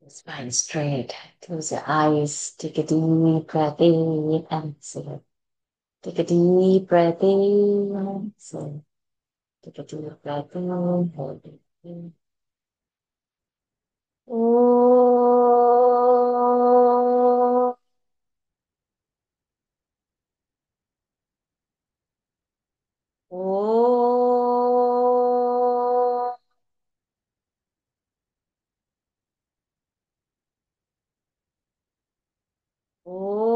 Spine straight. Close your eyes. Take a deep breath in and exhale. Take a deep breath in and exhale. Take a deep breath in. Hold it in. Oh, oh, oh.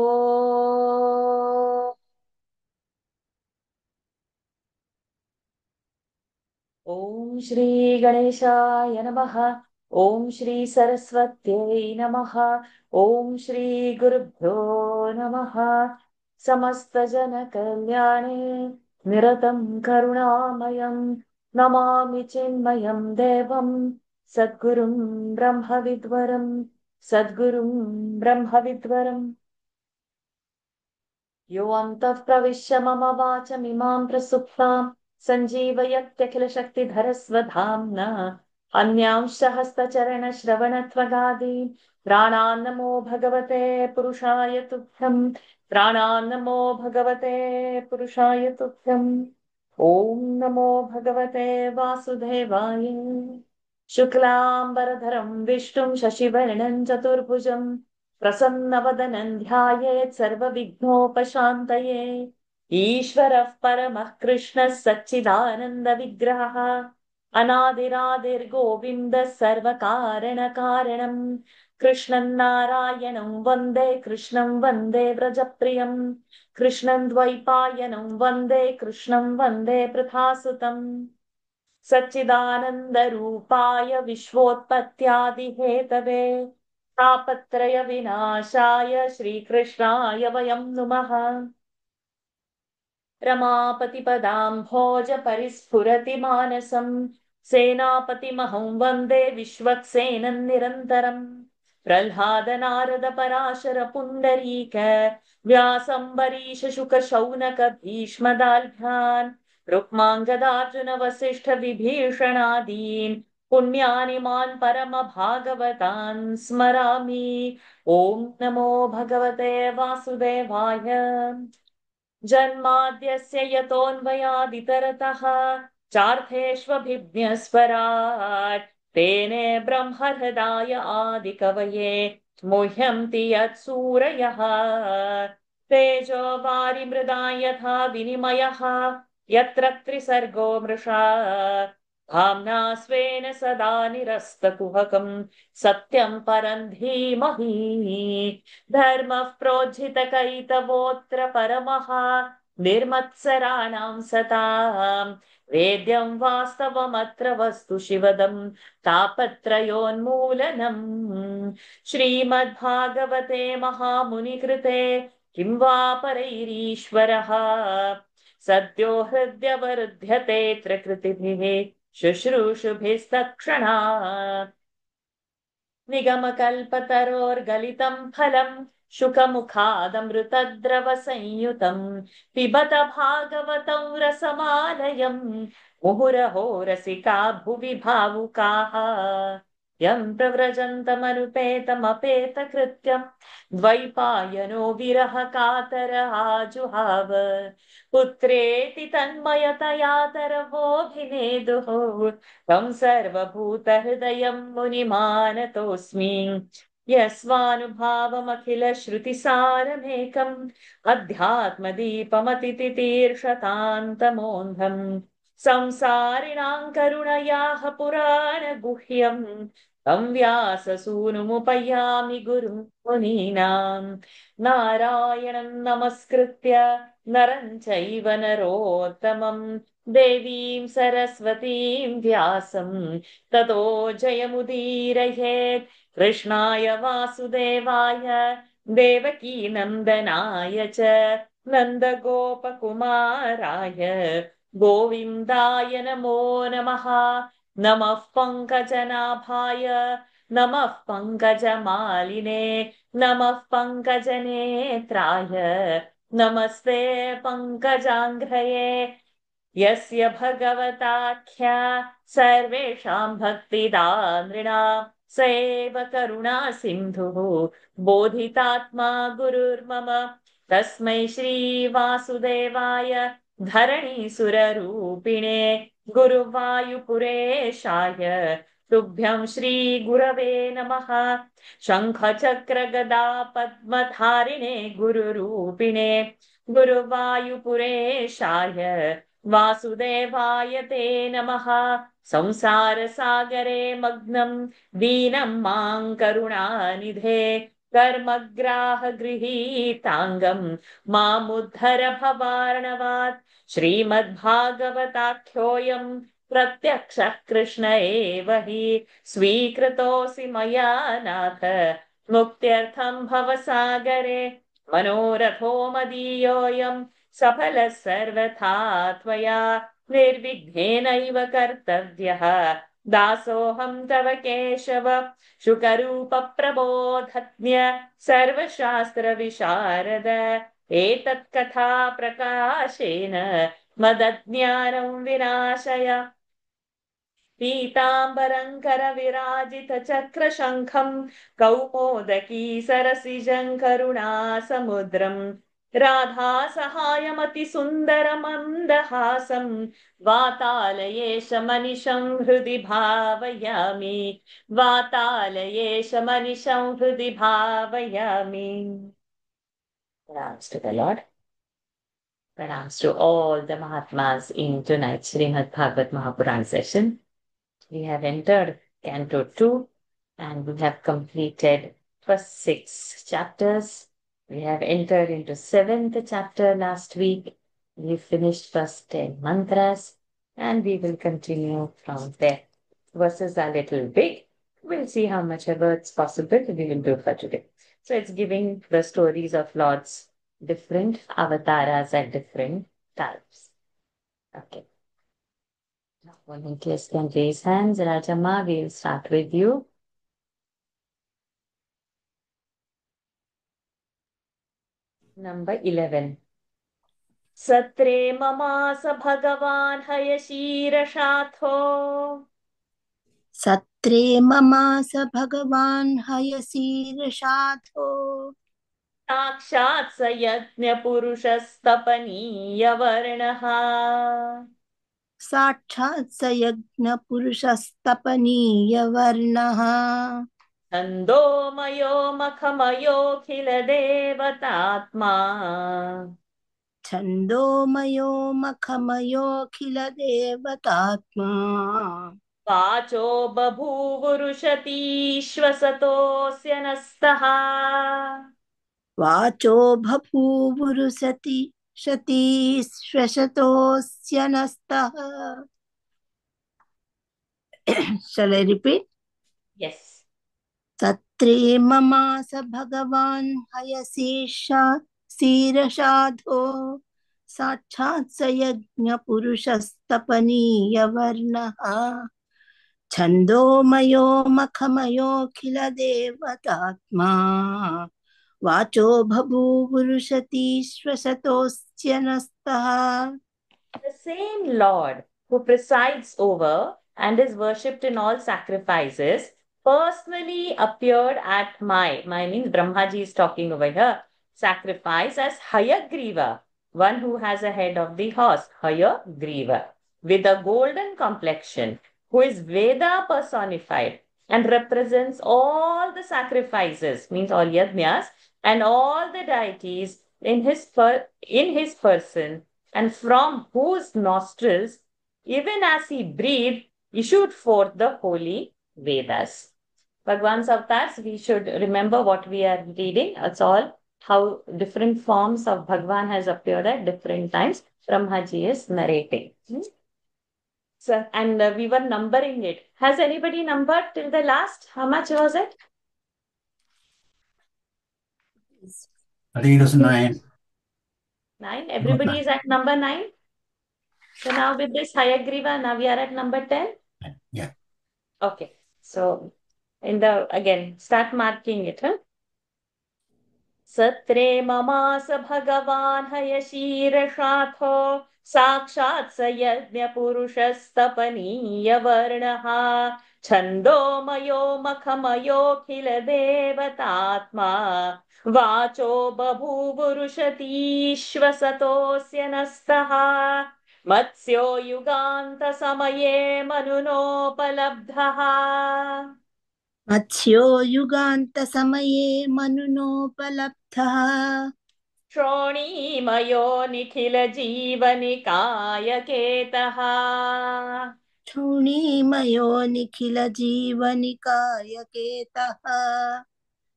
ॐ श्री गणेशाय नमः। ॐ श्री सरस्वत्यै नमः। ॐ श्री गुरुभ्यो नमः। समस्तजनकल्याणे निरतं करुणामयं नमामि चिन्मयं देवं सद्गुरुं ब्रह्मविद्वरं सद्गुरुं ब्रह्मविद्वरम्। यो अन्तः प्रविश्य मम वाचमिमां प्रसुप्तां सञ्जीवयत्यखिलशक्तिधरस्वधाम्ना अन्यांश्च हस्तचरणश्रवणत्वगादीन् प्राणान्नमो भगवते पुरुषाय तुभ्यम्। प्राणान्नमो भगवते पुरुषाय तुभ्यम्। ॐ नमो भगवते वासुदेवाय। शुक्लाम्बरधरं विष्णुं शशिवर्णं चतुर्भुजं प्रसन्नवदनं ध्यायेत् सर्वविघ्नोपशान्तये। ईश्वरः परमः कृष्णः सच्चिदानन्दविग्रहः अनादिरादिर्गोविन्दः सर्वकारणकारणं कृष्णं नारायणं वन्दे कृष्णं वन्दे व्रजप्रियं कृष्णं द्वैपायनं वन्दे कृष्णं वन्दे पृथासुतम् सच्चिदानन्दरूपाय विश्वोत्पत्त्यादिहेतवे तापत्रय विनाशाय श्रीकृष्णाय वयं नुमः। रमापतिपदाम्भोज परिस्फुरति मानसं सेनापतिमहं वन्दे विश्वक्सेनं निरन्तरम् प्रह्लाद नारद पराशर पुण्डरीक व्यासम्बरीश शुक शौनक भीष्मदाल्भ्यान् रुक्माङ्गदार्जुन वसिष्ठ विभीषणादीन् पुण्यानि मान् परमभागवतान् स्मरामि। ॐ नमो भगवते वासुदेवाय। जन्माद्यस्य यतोऽन्वयादितरतः चार्थेष्वभिज्ञस्वराट् तेने ब्रह्महृदाय आदिकवये मुह्यन्ति यत्सूरयः तेजो वारिमृदां यथा विनिमयः यत्र त्रिसर्गो मृषा धाम्ना स्वेन सदा निरस्तकुहकं सत्यं परं धीमहि धर्मः प्रोज्झितकैतवोऽत्र परमः निर्मत्सराणां सताम् वेद्यं वास्तवमत्र वस्तु शिवदं तापत्रयोन्मूलनम् श्रीमद्भागवते महामुनिकृते किं वा परैरीश्वरः सद्यो हृद्यवरुध्यते त्रिकृतिभिः शुश्रूषुभिस्तत्क्षणात् निगमकल्पतरोर्गलितं फलं शुकमुखादमृतद्रवसंयुतं पिबत भागवतं रसमालयं मुहुरहो रसिका भुवि भावुकाः यं प्रव्रजन्तमनुपेतमपेतकृत्यं द्वैपायनो विरह कातर आजुहाव पुत्रेति तन्मयतया तरवोऽभिनेदुः तं सर्वभूतहृदयं मुनिमानतोऽस्मि यस्वानुभावमखिलश्रुतिसारमेकम् अध्यात्मदीपमतितितीर्षतान्तमोऽन्धम् संसारिणां करुणयाः पुराणगुह्यम् तं व्याससूनुमुपयामि गुरुं मुनीनां नारायणं नमस्कृत्य नरं चैव नरोत्तमं देवीं सरस्वतीं व्यासं ततो जयमुदीरयेत् कृष्णाय वासुदेवाय देवकीनन्दनाय च नन्दगोपकुमाराय गोविन्दाय नमो नमः। नमः पङ्कजनाभाय नमः पङ्कजमालिने नमः पङ्कजनेत्राय नमस्ते पङ्कजाङ्घ्रये यस्य भगवताख्या सर्वेषां भक्तिदा नृणां स एव करुणा सिन्धुः बोधितात्मा गुरुर्मम तस्मै श्रीवासुदेवाय धरणीसुररूपिणे गुरुवायुपुरेशाय तुभ्यं श्रीगुरवे नमः शङ्खचक्रगदा पद्मधारिणे गुरुरूपिणे गुरुवायुपुरेशाय वासुदेवाय ते नमः संसारसागरे मग्नं दीनं मां करुणानिधे कर्मग्राहगृहीताङ्गं मामुद्धर भवार्णवात् श्रीमद्भागवताख्योऽयं प्रत्यक्षः कृष्ण एव हि स्वीकृतोऽसि मया नाथ मुक्त्यर्थं भवसागरे मनोरथो मदीयोऽयं सफलः सर्वथा त्वया निर्विघ्नेनैव कर्तव्यः दासोऽहं तव केशव शुकरूपप्रबोधज्ञ सर्वशास्त्रविशारद एतत्कथा प्रकाशेन मदज्ञानं विनाशय पीताम्बरङ्करविराजितचक्रशङ्खं कौमोदकी सरसिजं करुणासमुद्रम् राधासहायमतिसुन्दरमन्दहासं वातालयेशमनिशं हृदि भावयामि वातालयेशमनिशं हृदि भावयामि Pranams to the Lord. Pranams to all the Mahatmas in tonight's Srimad Bhagavat Mahapuran session. We have entered Canto 2 and we have completed first 6 chapters. We have entered into 7th chapter last week. We finished first 10 mantras and we will continue from there. Verses are a little big. We'll see how much ever it's possible we will do for today. So it's giving the stories of Lord's different avatars at different times. Okay. Volunteers can raise hands. Rajamma, we'll start with you. Number 11. Satre mamasa bhagavan hayashirashatho सत्रे Mama's भगवान् हयशीर्षाथो साक्षात् स यज्ञपुरुषस्तपनीयवर्णः साक्षात् स यज्ञपुरुषस्तपनीयवर्णः छन्दोमयो मखमयोऽखिलदेवतात्मा छन्दोमयो मखमयोऽखिलदेवतात्मा वाचो बभूवुरुषतीश्वसतोऽस्य नस्तः वाचो बभूवुरुसति शतीश्वशतोऽस्य नस्तः. Shall I repeat? Yes. तत्रे ममास भगवान् हयशीर्षाधो साक्षात् स यज्ञपुरुषस्तपनीयवर्णः छन्दोमयो मखमयोऽखिलदेवतात्मा वाचो बभूवुरुषतीश्वशतोऽस्य नस्तः. The same Lord who presides over and is worshipped in all sacrifices personally appeared at my means Brahmaji is talking over here, sacrifice as Hayagriva, one who has a head of the horse, Hayagriva, with a golden complexion, who is Veda personified and represents all the sacrifices, means all yajnas, and all the deities in his person, and from whose nostrils, even as he breathed, issued forth the holy Vedas. Bhagwan's avatars, we should remember what we are reading. It's all how different forms of Bhagwan has appeared at different times. Brahmaji is narrating. So, and we were numbering it. Has anybody numbered till the last? How much was it? I think it was 9. 9. Everybody is at number 9. So now with this Hayagriva, now we are at number 10. Yeah. Okay. So again, start marking it. Huh? Satre mamasa bhagavan hayashirashatho साक्षात् स यज्ञपुरुषस्तपनीयवर्णः छन्दोमयो मखमयोऽखिल देवतात्मा वाचो बभूवुरुषतीश्वसतोऽस्य नस्तः मत्स्यो युगान्तसमये मनुनोपलब्धः मत्स्यो युगान्तसमये मनुनोपलब्धः श्रोणीमयो निखिलजीवनिकायकेतः क्षौणीमयो निखिलजीवनिकायकेतः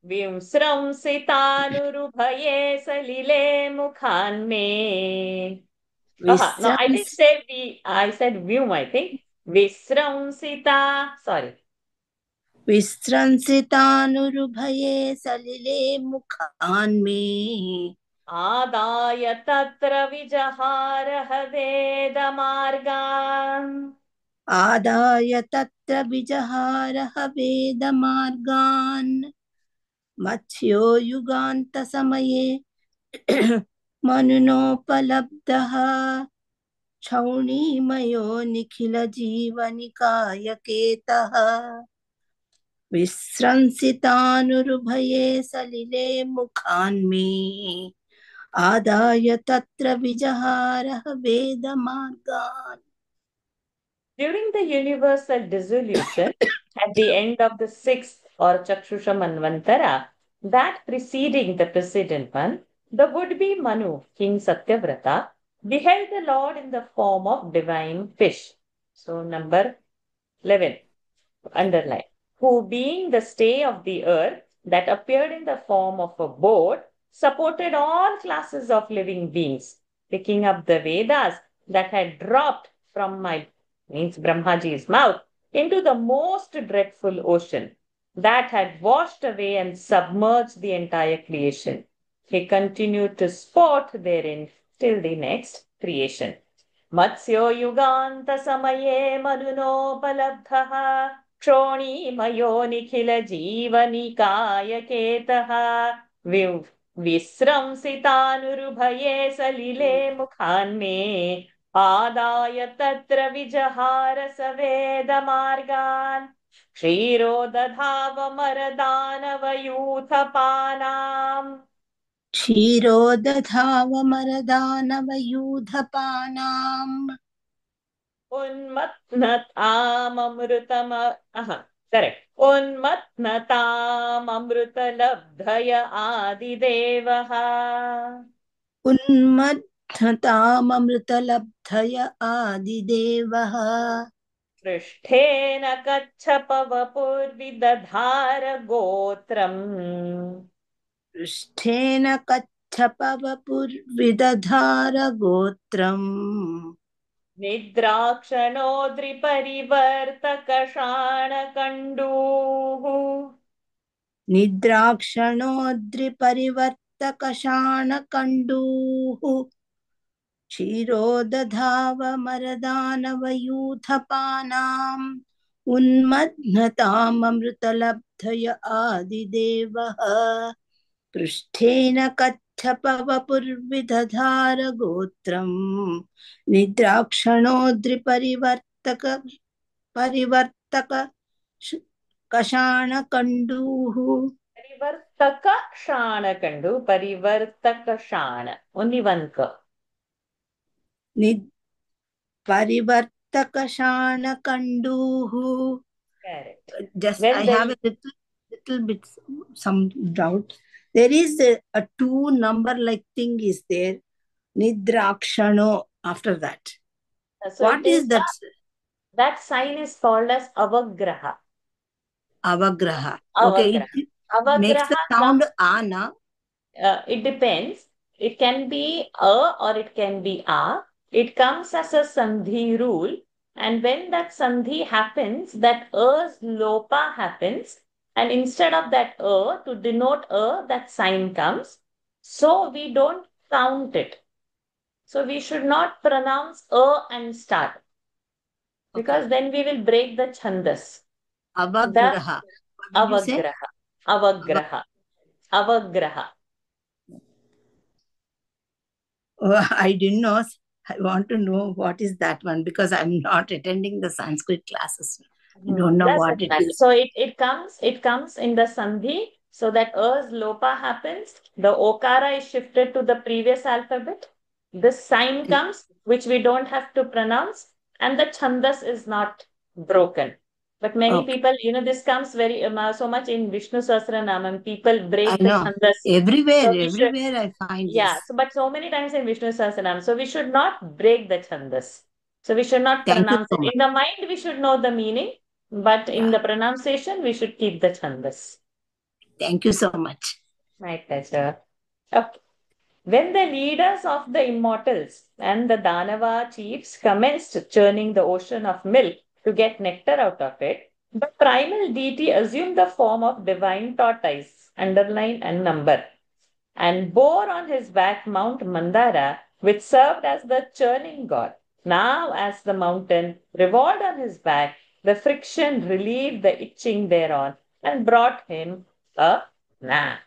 विंस्रंसितानुरुभये सलिले मुखान्मे. No, I didn't विस्रंस say I said view, I think. Visramsita, sorry. विस्रंसितानुरुभये सलिले मुखान्मे आदाय तत्र विजहारः वेदमार्गान् आदाय तत्र विजहारः वेदमार्गान् मत्स्यो युगान्तसमये मनुनोपलब्धः क्षौणीमयो निखिलजीवनिकायकेतः विस्रंसितानुरुभये सलिले मुखान्मे आदाय तत्र विजहारः वेदमार्गान्. During the universal dissolution, at the end of the sixth or Chakshusha Manvantara, that preceding the precedent one, the would-be Manu, King Satyavrata, beheld the Lord in the form of divine fish. So number 11, underline. Who being the stay of the earth that appeared in the form of a boat, supported all classes of living beings, picking up the Vedas that had dropped from my means Brahmaji's mouth into the most dreadful ocean that had washed away and submerged the entire creation. He continued to sport therein till the next creation. Matsyo Yuganta Samaye Madunopalabdhaha Kshonimyo Nikhila Jeevanikayaketaha Visramsitanurubhaye Salile Mukhanme आदाय तत्र विजहार सवेदमार्गान् क्षीरोदधावमरदानवयूथपानाम् क्षीरोदधावमरदानवयूथपानाम् उन्मत्नताममृतम correct उन्मत्नताममृतलब्धय आदिदेवः उन्मत्तताममृतलब्धय आदिदेवः पृष्ठेन कच्छपवपुर्विदधार गोत्रम् पृष्ठेन कच्छपवपुर्विदधार गोत्रम् निद्राक्षणोद्रिपरिवर्तकषाणकण्डूः निद्राक्षणोद्रिपरिवर्तकषाणकण्डूः क्षीरोदधावमरदानवयूथपानाम् उन्मत्तताममृतलब्धय आदिदेवः पृष्ठेन कच्छपवपुर्विदधार गोत्रम् निद्राक्षणोद्रिपरिवर्तक कषाणकण्डूः परिवर्तकषाणकण्डु only one ka परिवर्तकषाणकण्डूः. correct. Just When I there have a little bit some doubt. There is a 2 number like thing is there. Nidrakshano after that. so What is that? That sign is called as avagraha. Avagraha. Okay, it makes the sound ana. It depends. It can be a or it can be a. It comes as a sandhi rule. And when that sandhi happens, that a's lopa happens. And instead of that a, to denote a, that sign comes. So we don't count it. So we should not pronounce a and start. Because then we will break the chandas. Avagraha. Avagraha. Avagraha. Avagraha. Oh, I didn't know I want to know what is that one, because I'm not attending the Sanskrit classes. I don't know what it is. So it comes in the sandhi, so that as lopa happens, the okara is shifted to the previous alphabet. This sign comes, which we don't have to pronounce, and the chandas is not broken. But many Okay. people, this comes very so much in Vishnu Sahasranamam. People break I the know. chandas. Everywhere, So we should, everywhere I find yeah. this. So, but so many times in Vishnu Sahasranam, so we should not break the chandas. So we should not Thank you pronounce so it. much. In the mind, we should know the meaning, but in Yeah. the pronunciation, we should keep the chandas. Thank you so much. My pleasure. Okay. When the leaders of the immortals and the Danava chiefs commenced churning the ocean of milk to get nectar out of it, the primal deity assumed the form of divine tortoise, underline and number, and bore on his back Mount Mandara, which served as the churning god. Now, as the mountain revolved on his back, the friction relieved the itching thereon and brought him a nap.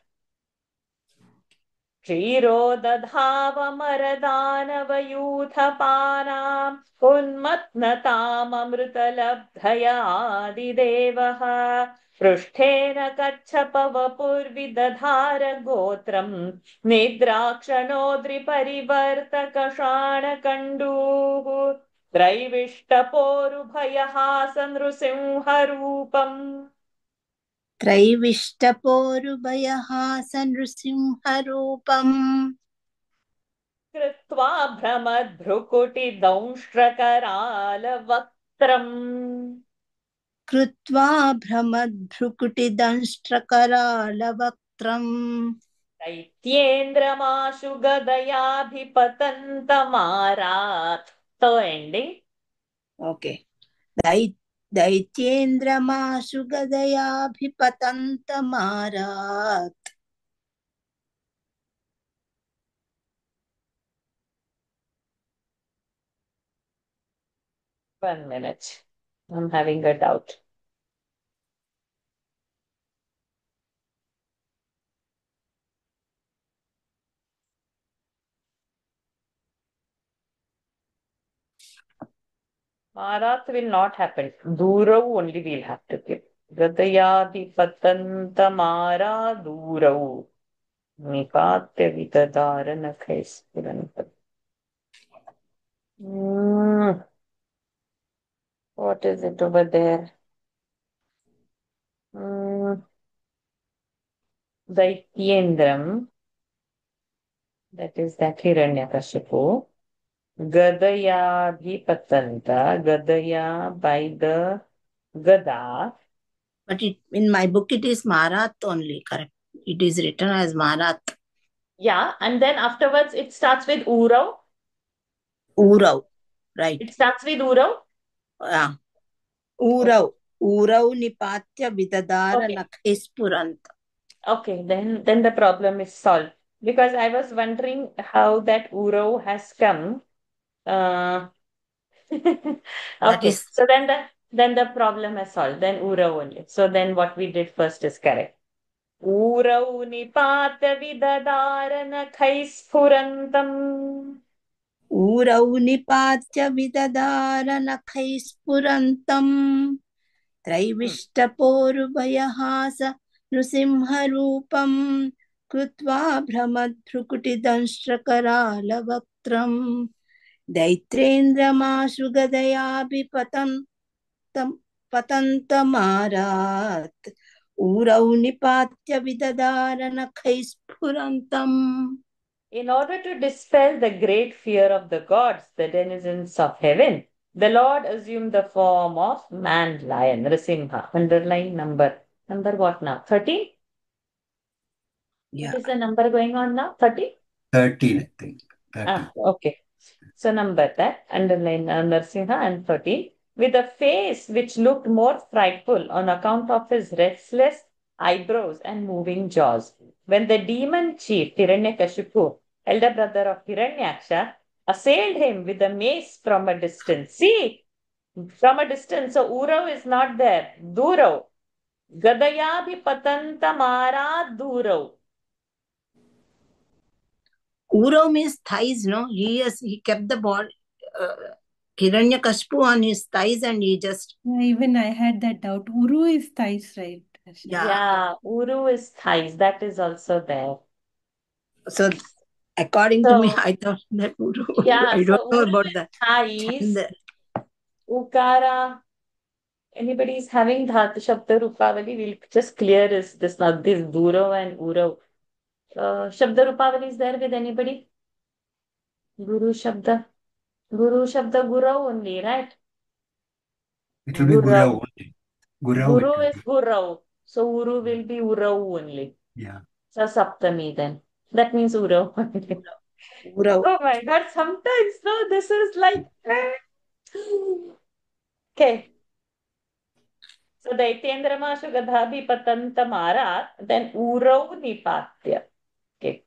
क्षीरोदधावमरदानवयूथपानाम् उन्मत्नताममृतलब्धयादिदेवः पृष्ठेन कच्छपवपुर्विदधार गोत्रम् निद्राक्षणोद्रिपरिवर्तकषाणकण्डूः त्रैविष्टपोरुभयहासनृसिंहरूपम् त्रैविष्टपोरुभयहासनृसिंहरूपम् कृत्वा भ्रमद्भ्रुकुटिदंष्ट्रकरालवक्त्रम् कृत्वा भ्रमद्भ्रुकुटिदंष्ट्रकरालवक्त्रम् दैत्येन्द्रमाशु गदयाभिपतन्तमारात्. The ending. Okay. दैत्येन्द्रमाशु गदयाभिपतन्तमारात्. One minute. I'm having a doubt. Marat will not happen. Durav only will have to give. Gadayadipatanthamara Durav. Nipatya Vidadharana Kaispuranta. What is it over there? Daityendram, that is that Hiranyakashipu. Gadayabhipatanta, Gadaya by the Gada. But in my book it is Marat only, correct? It is written as Marat. Yeah, and then afterwards it starts with Urav. Urav, right? It starts with Urav. Yeah. Urav. Urav nipatya vidadara Okay. nakhispuranta. Okay, then the problem is solved. Because I was wondering how that Urav has come. Okay, so then the problem is solved. Then Urav only. So then what we did first is correct. ऊरौ निपातविदधारनखैस्फुरन्तम्. ऊरौ निपात्य विदधार नखैस्फुरन्तम् त्रैविष्टपोरुभयहास नृसिंहरूपम् कृत्वा भ्रमद्भ्रुकुटिदंष्ट्रकरालवक्त्रम् दैत्रेन्द्रमाशु गदयाभिपतन्तमारात् ऊरौ निपात्य विदधार नखैस्फुरन्तम्. In order to dispel the great fear of the gods, the denizens of heaven, the Lord assumed the form of man-lion, Nrsimha. Underline number. Number what now? 13? Yeah. What is the number going on now? 30? 13, I think. 13. Okay. So number that, underline Nrsimha and 13. With a face which looked more frightful on account of his restless eyebrows and moving jaws. When the demon chief Hiranyakashipu, elder brother of Hiranyaksha, assailed him with a mace from a distance. See, from a distance. So Urav is not there. Durav. Gadayabhi patantamara Durav. Urav means thighs, no? He kept the body, Hiranyakashipu on his thighs and he just... Yeah, even I had that doubt. Uru is thighs, right, Asha? Yeah. Uru is thighs. That is also there. So according to me, I thought that Uru. Yeah, I don't know Uru about is that. thighs. And Ukara. Anybody is having Dhatu Shabda Rupavali, we'll just clear this now. This Duro and Uro. Shabda Rupavali is there with anybody? Guru Shabda. Guru Shabda Gurau only, right? It will be Gurau only. Guru is Gurau. So Uru will be Urau only. Yeah. So Saptami then. That means Urau. Uru. Oh my God, sometimes no, this is like okay. So Daityendramashu Gadhabi Patantamarat, then Urau Nipatya. Okay.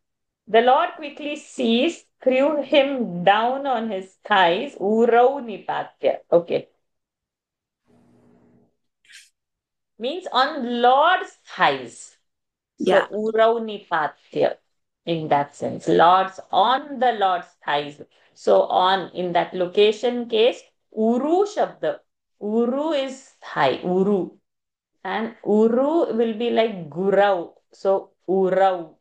The Lord quickly seized, threw him down on his thighs, Urau Nipatya. Okay. Means on Lord's thighs. So Yeah. Urau Nipatya in that sense. Lord's on the Lord's thighs. So on in that location case, Uru Shabda. Uru is thigh, Uru. And Uru will be like Gurau. So Urau.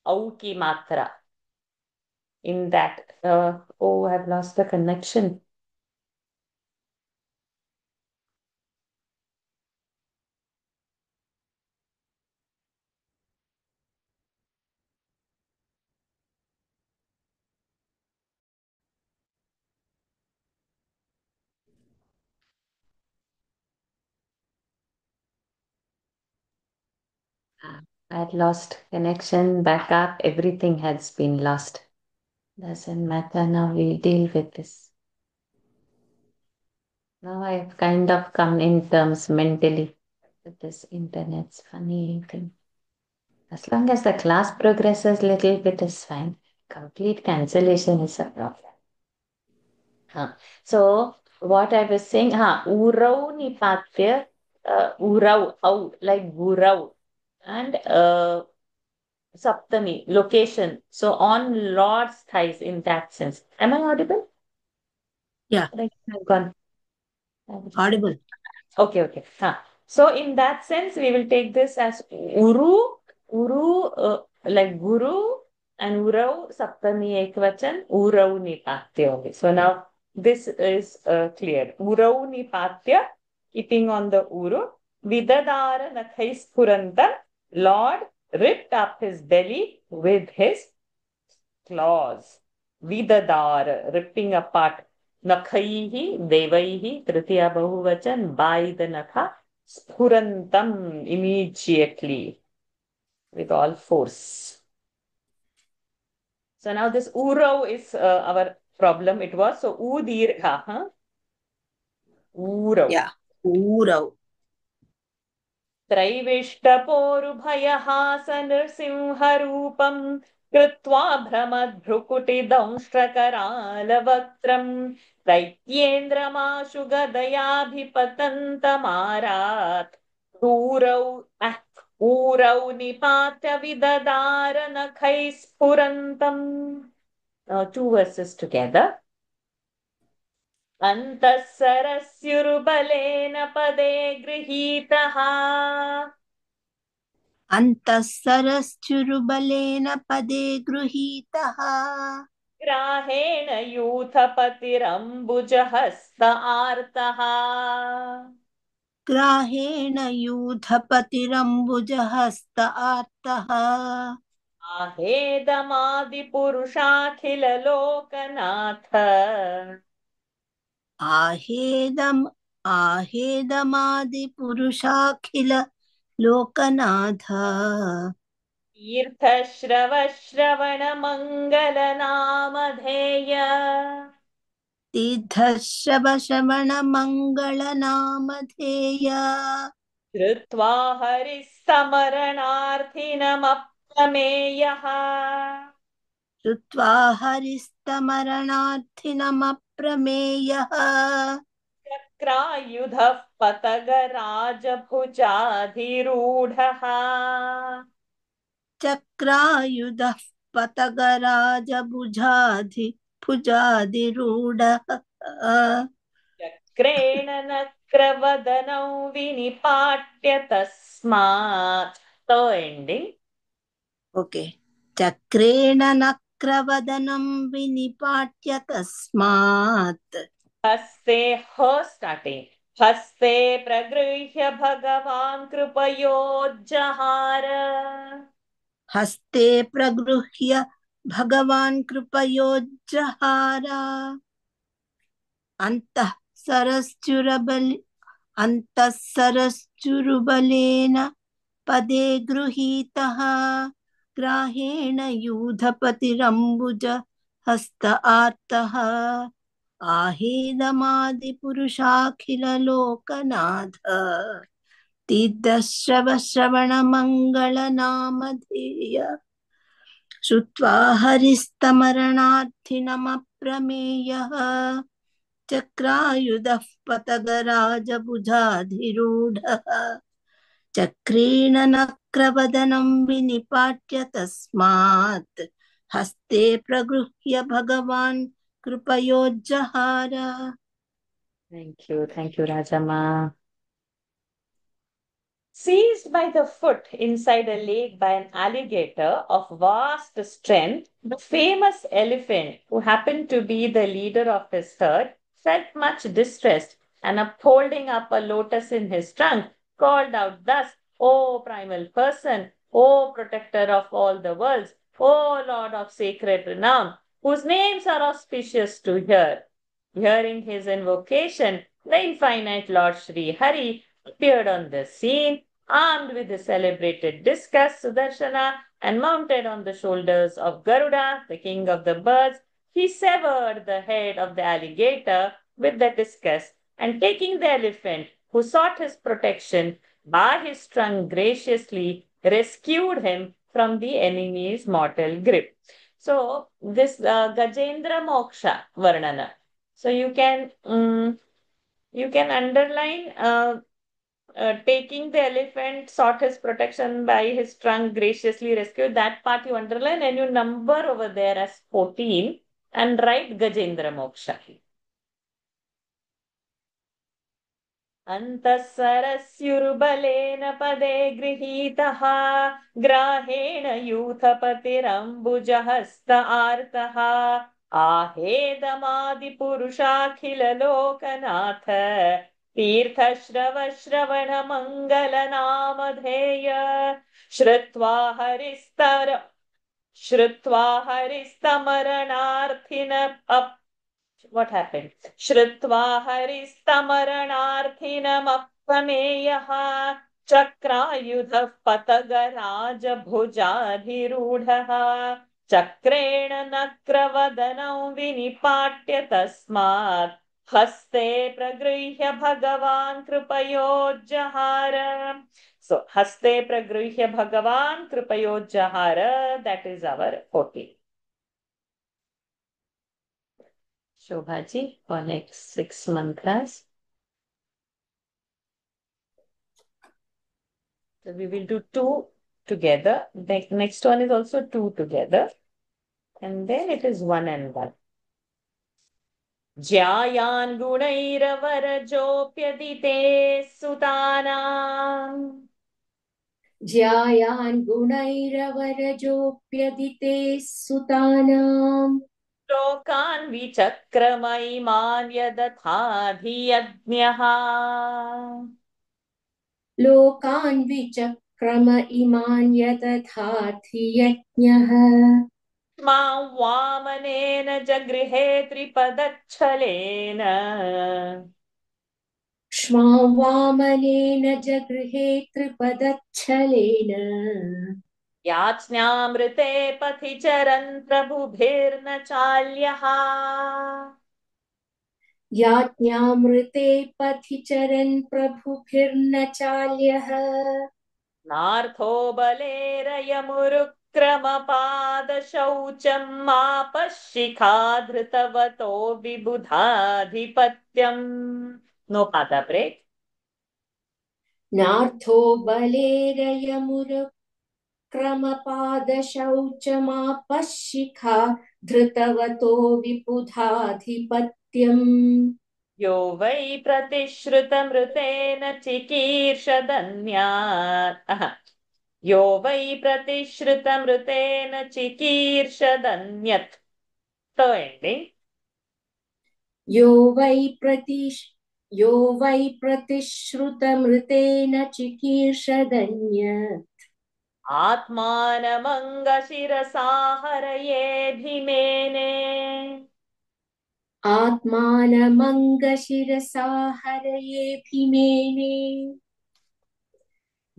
Au ki matra. In that. Oh, I've lost the connection. I had lost connection, backup, everything has been lost. Doesn't matter, now we'll deal with this. Now I've kind of come in terms mentally with this internet's funny thing. As long as the class progresses a little bit is fine. Complete cancellation is a problem. So what I was saying, Urau Nipatya, Urau, au, like Gurau. And Saptami, location. So on Lord's thighs in that sense. Am I audible? Yeah. Like I've gone. Audible. Okay. So in that sense, we will take this as Uru, like Guru and Urau, Saptami Ekvachan, Urau Nipatya only. So now this is clear. Urau Nipatya, keeping on the Uru, Vidadara Nathais Purantam, Lord ripped up his belly with his claws. Vidadara, ripping apart. Nakhaihi, devaihi, tritiya bahuvachan, by the nakha, spurantam, immediately, with all force. So now this Urau is our problem. It was, so Udirgha, Urau. Yeah. Urau. त्रैविष्टपोरुभयहासनृसिंहरूपम् कृत्वा भ्रमद्भ्रुकुटिदंष्ट्रकरालवक्त्रम् दैत्येन्द्रमाशु गदयाभिपतन्तमारात् ऊरौ निपात्य विददार नखैः स्फुरन्तम्. Two verses together. अन्तःसरस्युर्बलेन पदे गृहीतः अन्तःसरश्चुरुबलेन पदे गृहीतः ग्राहेण यूथपतिरम्बुजहस्त आर्तः ग्राहेण यूथपतिरम्बुजहस्त आर्तः आहेदमादिपुरुषाखिललोकनाथ आहेदमादिपुरुषाखिल लोकनाथ तीर्थश्रवश्रवणमङ्गलनामधेय तीर्थश्रवशमणमङ्गलनामधेय धृत्वा हरिः समरणार्थिनमप्रमेयः श्रुत्वा हरिस्तमरणार्थिनमप्रमेयः चक्रायुधः पतगराजभुजाधिरूढः चक्रायुधः पतगराजभुजाधि भुजाधिरूढः चक्रेण नक्रवदनौ विनिपाट्य तस्मात्. The ending. ओके चक्रेण नक्रवदनं विनिपाट्य तस्मात् हस्ते ह starting. हस्ते प्रगृह्य भगवान् कृपयोज्जहार. हस्ते प्रगृह्य भगवान् कृपयोज्जहार अन्तः सरश्चुरुबलेन पदे गृहीतः ग्राहेण यूधपतिरम्बुज हस्त आर्तः आहेदमादिपुरुषाखिललोकनाथ तीर्थश्रवश्रवणमङ्गलनामधेय श्रुत्वा हरिस्तमरणार्थिनमप्रमेयः चक्रायुधः पतगराजभुजाधिरूढः चक्रेण नक्रवदनं विनिपाट्य तस्मात् हस्ते प्रगृह्य भगवान् कृपयोज्जहार. Thank you, Rajama. Seized by the foot inside a lake by an alligator of vast strength, the famous elephant, who happened to be the leader of his herd, felt much distressed and, upholding up a lotus in his trunk, called out thus, O primal person, O protector of all the worlds, O Lord of sacred renown, whose names are auspicious to hear. Hearing his invocation, the infinite Lord Sri Hari appeared on the scene, armed with the celebrated discus Sudarshana and mounted on the shoulders of Garuda, the king of the birds. He severed the head of the alligator with the discus, and taking the elephant, who sought his protection, by his trunk graciously rescued him from the enemy's mortal grip. So this Gajendra Moksha Varnana. So you can underline taking the elephant sought his protection by his trunk graciously rescued. That part you underline and you number over there as 14 and write Gajendra Moksha. अन्तःसरस्युर्बलेन पदे गृहीतः ग्राहेण यूथपतिरम्बुजहस्त आर्तः आहेदमादिपुरुषाखिललोकनाथ तीर्थश्रवश्रवणमङ्गलनामधेय श्रुत्वा हरिस्तमरणार्थिन what happened? Shrutva haristamaranaarthinamappameyaha chakrayudha patagaraja bhujadhirudhaha chakrena nakravadanam vinipatya tasmat haste pragrihya bhagavan krupayojjahara. So, haste pragrihya bhagavan krupayojjahara, that is our 14. Shobhaji, for next 6 mantras. So we will do 2 together. The next one is also 2 together. And then it is 1 and 1. Jyayan gunairavarajopyadite sutanam. Jyayan gunairavarajopyadite sutanam. Lokan vichakramaiman yadatadhiyajnaha. Lokan vichakrama iman yatathathi yajnah. Maam vamanena jagrihe tripadachalena. Shma vamanena jagrihe tripadachalena. याज्ञामृते पथि चरन् प्रभुभिर्न चाल्यः. Yajñamrite pathi charan prabhubhirna chalyah. नार्थो बलेरयमुरुक्रमपादशौचं मापशिखाधृतवतो विबुधाधिपत्यम्. No pada break. Nartho balerayamura गुरुक्रमपादशौचमापशिखा धृतवतो विबुधाधिपत्यम् यो वै प्रतिश्रुतमृतेन चिकीर्षदन्यात् यो वै प्रतिश्रुतमृतेन चिकीर्षदन्यत् ending यो वै प्रतिश्रुतमृतेन चिकीर्षदन्यत् आत्मानमङ्गशिरसा हरये भीमेने आत्मानमङ्गशिरसा हरये भीमेने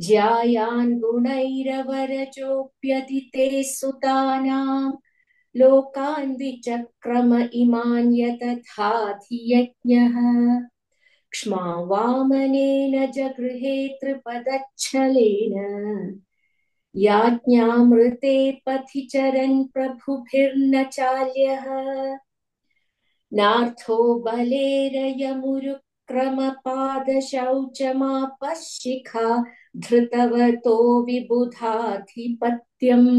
ज्यायान् गुणैरवरजोऽप्यदिते सुतानां लोकान् विचक्रम इमान् यतथाधियज्ञः क्ष्मा वामनेन जगृहे त्रिपदच्छलेन याज्ञामृते पथि चरन् प्रभुभिर्न चाल्यः नार्थो बलेरयमुरुक्रमपादशौचमापशिखा धृतवतो विबुधाधिपत्यम्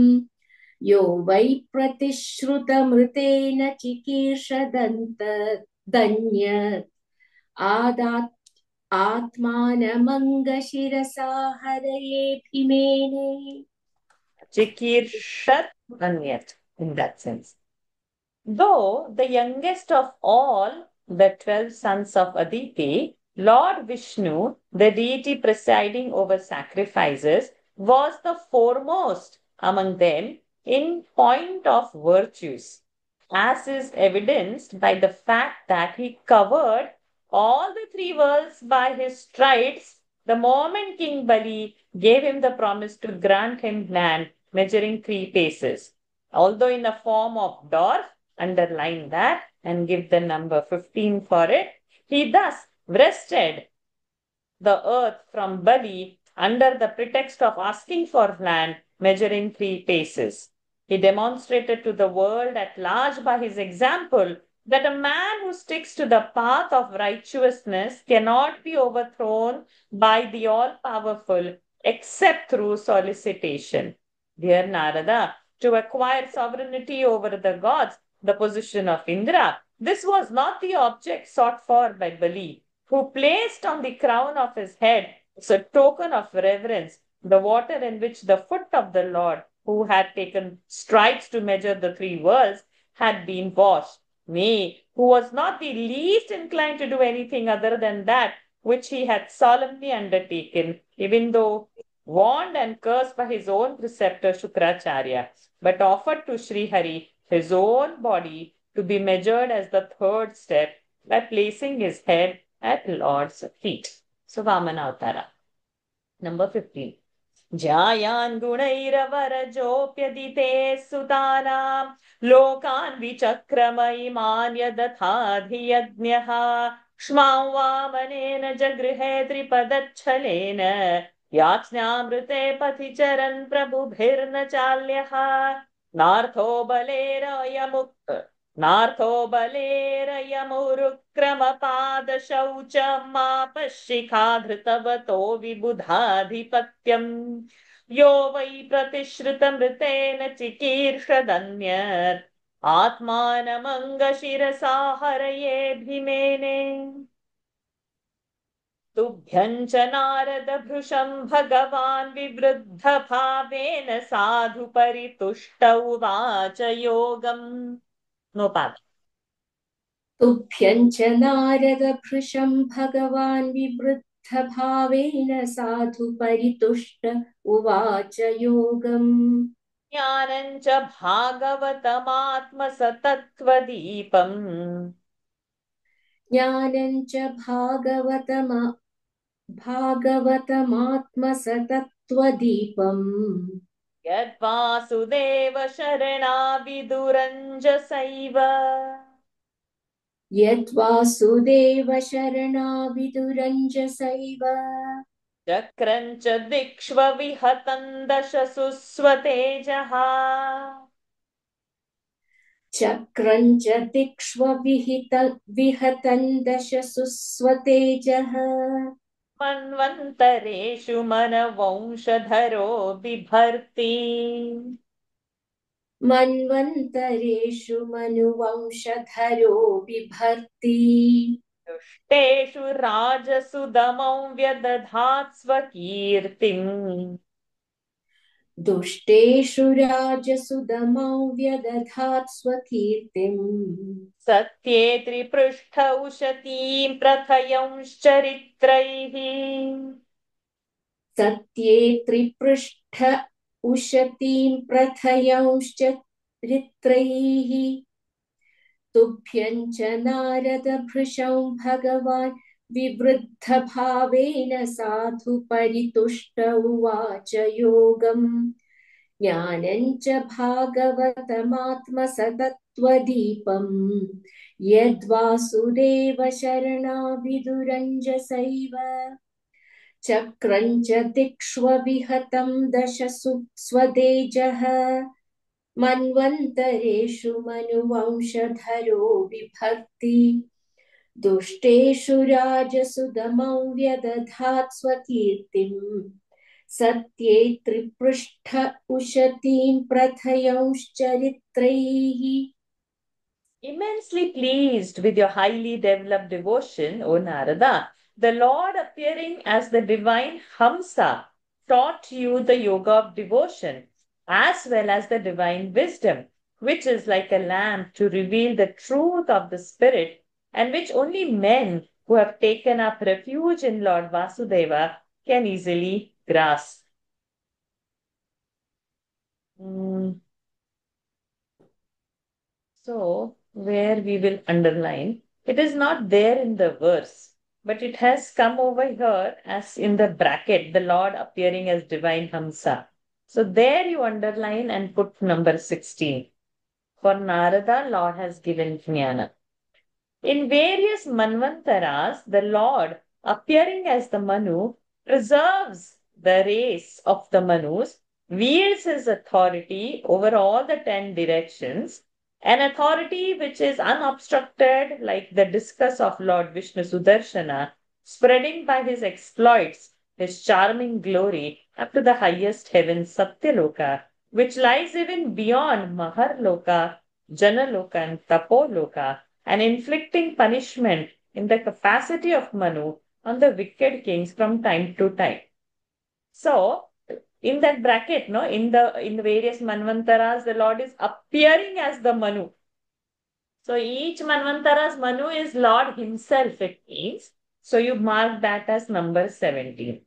यो वै प्रतिश्रुतमृतेन चिकीर्षदन्यत् आत्मानमङ्गशिरसा हरये भीमेने चिकीर्षत् anyat in that sense. Though the youngest of all the 12 sons of Aditi, Lord Vishnu, the deity presiding over sacrifices, was the foremost among them in point of virtues, as is evidenced by the fact that he covered all the three worlds by his strides the moment King Bali gave him the promise to grant him land measuring 3 paces. Although in the form of dwarf, underline that and give the number 15 for it. He thus wrested the earth from Bali under the pretext of asking for land measuring 3 paces. He demonstrated to the world at large by his example that a man who sticks to the path of righteousness cannot be overthrown by the all-powerful except through solicitation. Dear Narada, to acquire sovereignty over the gods, the position of Indra, this was not the object sought for by Bali, who placed on the crown of his head as a token of reverence the water in which the foot of the Lord, who had taken strides to measure the 3 worlds, had been washed. Nay, who was not the least inclined to do anything other than that which he had solemnly undertaken, even though warned and cursed by his own preceptor Shukracharya, but offered to Sri Hari his own body to be measured as the 3rd step by placing his head at Lord's feet. So Vamana Avtara. Number 15. Jayan gunairavarajopyadite sutanam lokan vichakrama iman yadathadhiyajnaha Shmam vamanena jagrihe tripadachalena Yachnamrite pathicharan prabhubhirna chalyaha Nartho balera yamukta Nartho balera yamurukramapadashauchamapaschikha धृतवतो विबुधाधिपत्यम् यो वै प्रतिश्रुतमृतेन चिकीर्षदन्यत् आत्मानमङ्गशिरसा हरये भीमेने तुभ्यं च नारदभृशं भगवान् विवृद्धभावेन साधु परितुष्ट उवाच योगम् नोपाद तुभ्यं च नारदभृशं भगवान् विवृद्धभावेन साधु परितुष्ट उवाच योगम् ज्ञानं च भागवतमात्मसतत्त्वदीपम् ज्ञानं च भागवतमात्मसतत्त्वदीपम् यद्वासुदेव शरणाविदुरञ्जसैव यद्वासुदेव शरणाविदुरञ्जसैव चक्रञ्च दिक्ष्वविहतं दशसु स्वतेजः चक्रं च दिक्ष्व विहतं दशसु स्वतेजः मन्वन्तरेषु मनवंशधरो बिभर्ति मन्वन्तरेषु मनुवंशधरो बिभर्ति दुष्टेषु राजसु दमौ व्यदधात् स्वकीर्तिम् दुष्टेषु राजसु दमौ व्यदधात् स्वकीर्तिम् सत्ये त्रिपृष्ठ उशतीं प्रथयंश्चरित्रैः सत्ये त्रिपृष्ठ उशतीं प्रथयंश्चरित्रैः तुभ्यं च नारदभृशं भगवान् विवृद्धभावेन साधु परितुष्ट उवाच योगम् ज्ञानं च भागवतमात्मसतत्त्वदीपम् यद्वासुदेव शरणाविदुरञ्जसैव चक्रं च दिक्ष्वविहतं दशसु स्वदेजः मन्वन्तरेषु मनुवंशधरो बिभर्ति दुष्टेषु राजसु दमौ व्यदधात् स्वकीर्तिम् सत्ये Triprishtha उशतीं प्रथयंश्चरित्रैः. Immensely pleased with your highly developed devotion, O Narada, the Lord appearing as the divine Hamsa taught you the yoga of devotion as well as the divine wisdom, which is like a lamp to reveal the truth of the spirit and which only men who have taken up refuge in Lord Vasudeva can easily grasp. So, where we will underline, it is not there in the verse, but it has come over here as in the bracket, the Lord appearing as divine Hamsa. So, there you underline and put number 16. For Narada, Lord has given jnana. In various Manvantaras, the Lord appearing as the Manu preserves the race of the Manus, wields his authority over all the 10 directions, an authority which is unobstructed like the discus of Lord Vishnu Sudarshana, spreading by his exploits his charming glory up to the highest heaven Satyaloka, which lies even beyond Maharloka, Janaloka and Tapoloka, and inflicting punishment in the capacity of Manu on the wicked kings from time to time. So, in that bracket, no, in the various Manvantaras, the Lord is appearing as the Manu. So each Manvantara's Manu is Lord himself, it means. So you mark that as number 17.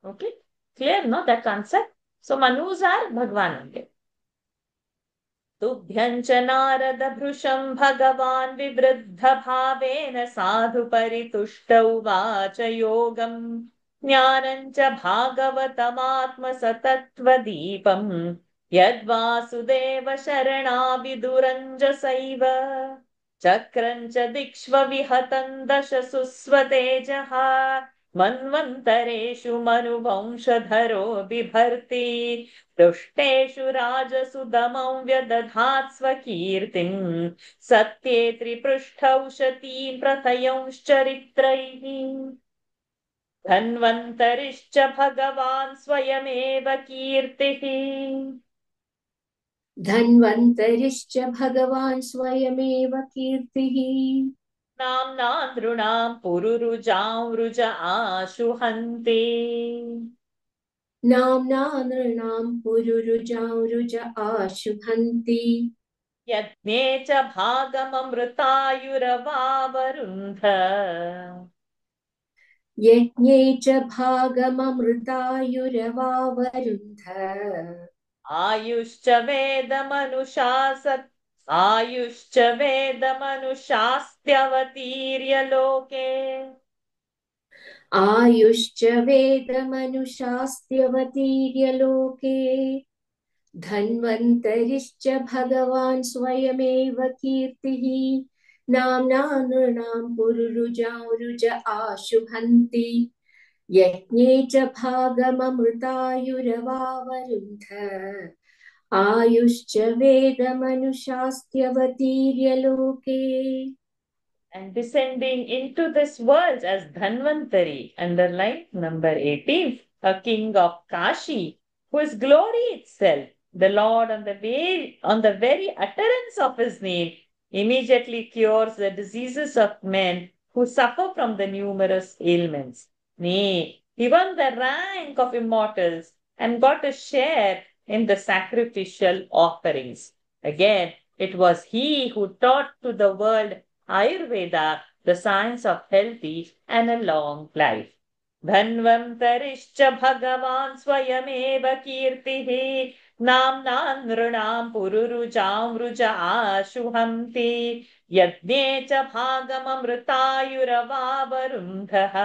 Okay, clear, no, that concept? So Manus are Bhagwan only. तुभ्यं च नारदभृशं भगवान् विवृद्धभावेन साधु परितुष्ट उवाच योगम् ज्ञानं च भागवतमात्मसतत्त्वदीपम् यद्वासुदेव शरणाविदुरञ्जसैव चक्रं च दिक्ष्वविहतं दशसु स्वतेजः मन्वन्तरेषु मनुवंशधरो बिभर्ति दुष्टेषु राजसु दमौ व्यदधात् स्वकीर्तिम् सत्ये त्रिपृष्ठौशतीं प्रथयंश्चरित्रैः धन्वन्तरिश्च भगवान् स्वयमेव कीर्तिः धन्वन्तरिश्च भगवान् स्वयमेव कीर्तिः नाम्ना नृणां पुरुरुजां आशुहन्ति नाम्ना नृणां पुरुरुजां आशुभन्ति यज्ञे च भागममृतायुरवावरुन्ध यज्ञे च भागममृतायुरवावरुन्ध आयुश्च वेदमनुशास्त्यवतीर्य लोके आयुश्च वेदमनुशास्त्यवतीर्य लोके धन्वन्तरिश्च भगवान् स्वयमेव कीर्तिः नाम्ना नृणां पुरुरुजां आशुभन्ति यज्ञे च भागममृतायुरवावरुन्ध आयुश्च वेदमनुशास्त्यवतीर्य लोके. and descending into this world as Dhanvantari, underline number 18, a king of Kashi, who is glory itself. The Lord, on the very utterance of his name, immediately cures the diseases of men who suffer from the numerous ailments. Nay, he won the rank of immortals and got a share in the sacrificial offerings. Again, it was he who taught to the world Ayurveda, the science of healthy and a long life. धन्वन्तरिश्च भगवान् स्वयमेव कीर्तिः नाम्ना नृणां पुरुरुजामृज आशुहन्ति यज्ञे च भागममृतायुरवावरुन्धः.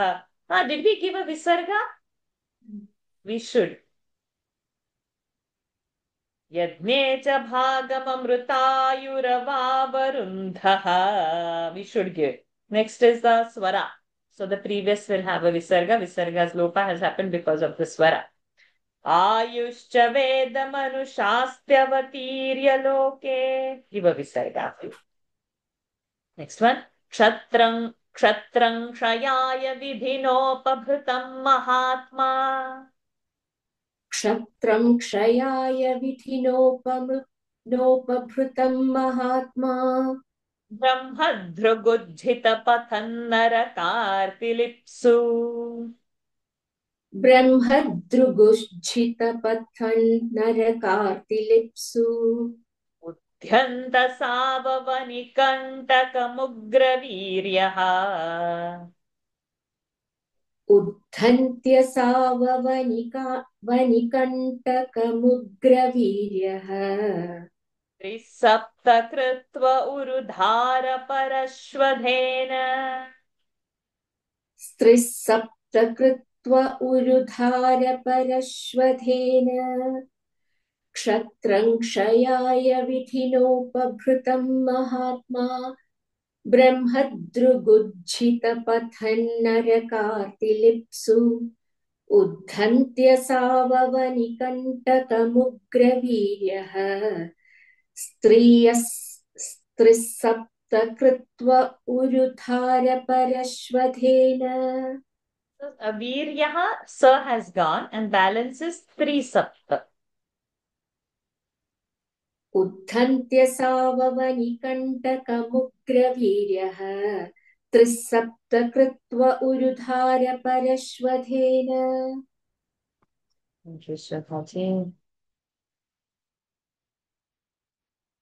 Did we give a visarga? We should. यज्ञे च भागममृतायुरवावरुन्धः. We should give. Next is the swara. So the previous will have a visarga. Visarga's lopa has happened because of the swara. Ayushcha vedamanushastvyatirya loke. Give a visarga. Next one. Kshatrang kshayaya vidhinopabhrutam mahatma. क्षत्रं क्षयाय विधिनोपभृतं Mahatma ब्रह्मदृगुज्झितपथन्नरकार्तिलिप्सु ब्रह्मदृगुज्झितपथन्नरकार्तिलिप्सु उद्ध्यन्तसाववनिकण्टकमुग्रवीर्यः उद्धन्त्यसाववनिकण्टकमुग्रवीर्यः त्रिसप्तकृत्व उरुधारपरश्वधेन स्त्रिसप्तकृत्व उरुधारपरश्वधेन क्षत्रं क्षयाय विधिनोपभृतं Mahatma ब्रह्मदृगुज्झितपथन्नरकार्तिलिप्सु उद्धन्त्यसाववनिकण्टकमुग्रवीर्यः स्त्रिसप्तकृत्व उरुधारपरश्वधेन. Viryaha, sir has gone and balance is trisapta. उद्धन्त्यसाववनिकण्टकमुग्रवीर्यः त्रिसप्तकृत्व उरुधारपरश्वधेन.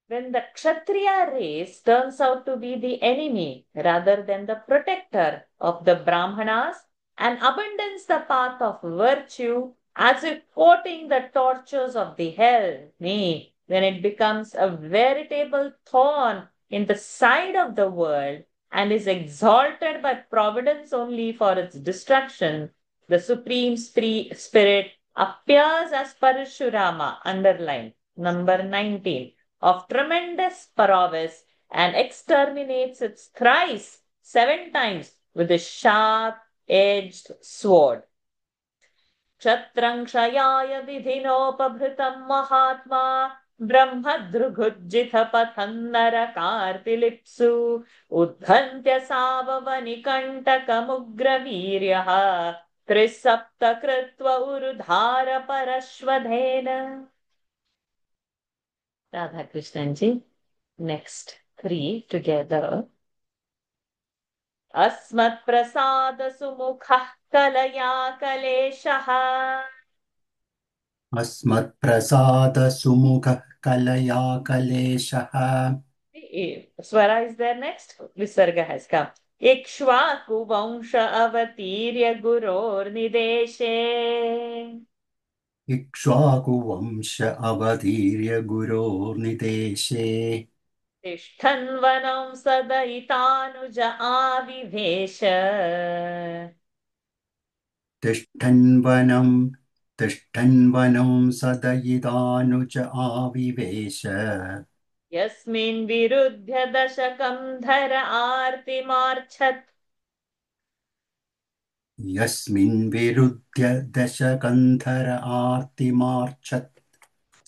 When the Kshatriya race turns out to be the enemy rather than the protector of the Brahmanas and abandons the path of virtue as if quoting the tortures of the hell, nay, when it becomes a veritable thorn in the side of the world and is exalted by providence only for its destruction, the Supreme Spirit appears as Parashurama, underlined, number 19, of tremendous prowess and exterminates it thrice, 7 times with a sharp-edged sword. Kshatrang kshayaya vidhinopabhritam mahatma ब्रह्मदृगुज्जितपथन्नरकार्तिलिप्सु उद्धन्त्य साववनिकण्टकमुग्रवीर्यः त्रिसप्तकृत्व उरुधारपरश्वधेन. Radha Krishnanji. Next 3 together. Asmat prasada sumukhah kalaya kaleshah. अस्मत् प्रसाद सुमुख कलया कलेशः. Swara is there next. Visarga has come. Ikshvaku vangsha avatirya guror nideshe. इक्ष्वाकुवंश अवतीर्य गुरोर्निदेशे तिष्ठन्वनं सदयितानुज आविवेश. तिष्ठन्वनं सदयितानुज आविवेश यस्मिन् विरुध्य दशकं धर आर्तिमार्च्छत्. यस्मिन् विरुध्य दशकन्धर आर्तिमार्च्छत्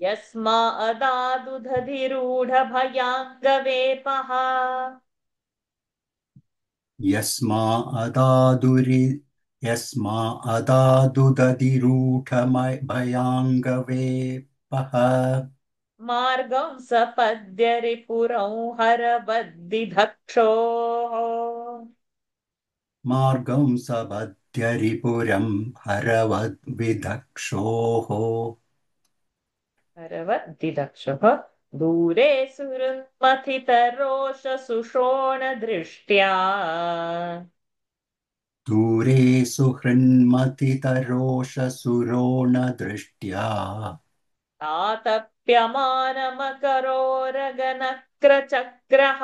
यस्मा अदादुधधिरूढ भयाङ्गवेपः. यस्मा अदादुदधिरूढभयाङ्गवेपः मार्गं सपद्य रिपुरं हरवद्दिधक्षोः मार्गं सबध्यरिपुरं हरवद्विदक्षोः हरवद्दिधक्षः दूरे सुहृन्मथितरोषसुषोणदृष्ट्या दूरे सुहृन्मथितरोषसुरोणदृष्ट्या तातप्यमानमकरोरगनक्रचक्रः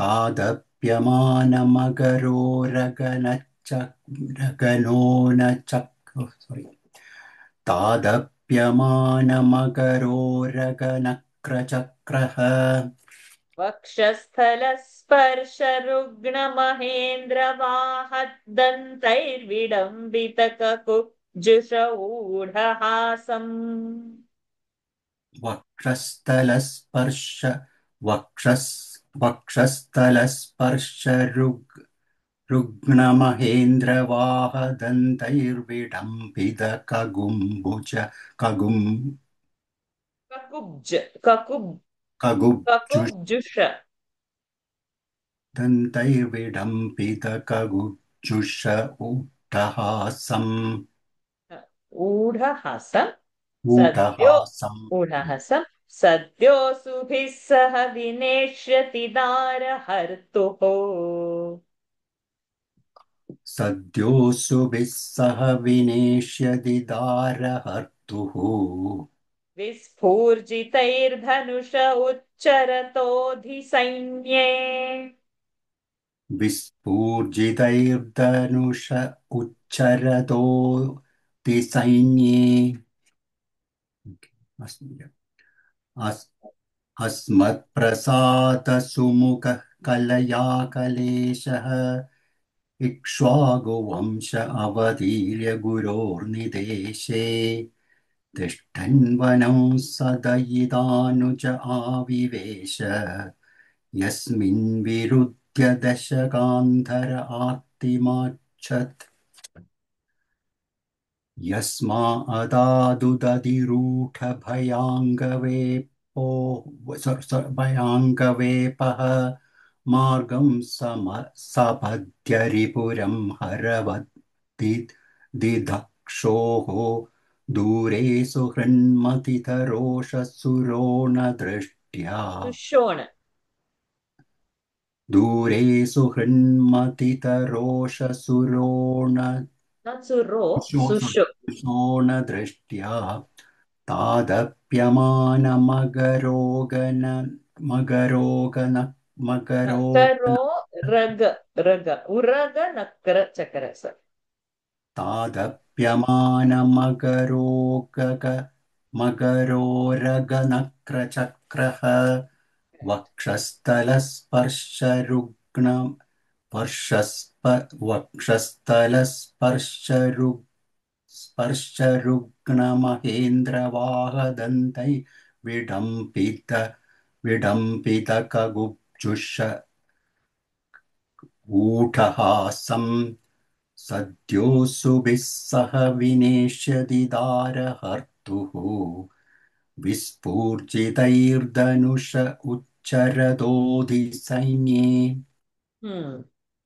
तादप्यमानमकरोरगनो न sorry तादप्यमानमकरोरगनक्रचक्रः वक्षस्थलस्पर्शरुग्णमहेन्द्रवाहद्दन्तैर्विडम्बितककुब्जुषऊढहासम् वक्षस्थलस्पर्श वक्षस्थलस्पर्शरुग्णमहेन्द्रवाहदन्तैर्विडम्बितकगुम्भुज ककुब्ज ककुब् कगुब्जुष ककुब्जुष दन्तैर्विडम्बितकगुब्जुष ऊढहासम् ऊढहासम् सद्यो ऊढहासम् ऊढहासम् सद्योऽसुभिः सह विनेष्यति दारहर्तुः सद्योऽसुभिः सह विनेष्यति दारहर्तुः विस्फूर्जितैर्धनुष उच्चरतोऽधिसैन्ये विस्फूर्जितैर्धनुष उच्चरतोऽतिसैन्ये अस्मत्प्रसादसुमुखः कलया कलेशः इक्ष्वाकुवंश अवतीर्य गुरोर्निदेशे तिष्ठन्वनं सदयितानुज आविवेश यस्मिन् विरुध्य दशकान्धर आर्तिमाच्छत् यस्मा भयाङ्गवेपः मार्गं सपद्यरिपुरं हरवद्दिधक्षोः दूरे सुहृन्मथितरोषसुरोणदृष्ट्या सुषोण दूरे सुहृन्मथितरोषसुरोण not suro susho शोणदृष्ट्या तादप्यमानमगरोगन मगरोगन मगरोगन nakaro raga uraga nakra chakarasa तादप्यमानमगरोगग मगरोरगनक्रचक्रः वक्षस्थलस्पर्शरुग्ण वक्षस्थलस्पर्शरुग्णमहेन्द्रवाहदन्तै विडम्पितकगुब्जुष ऊढहासम् सद्योऽसुभिः सह विनेष्यति दारहर्तुः विस्फूर्जितैर्धनुष उच्चरदोधिसैन्ये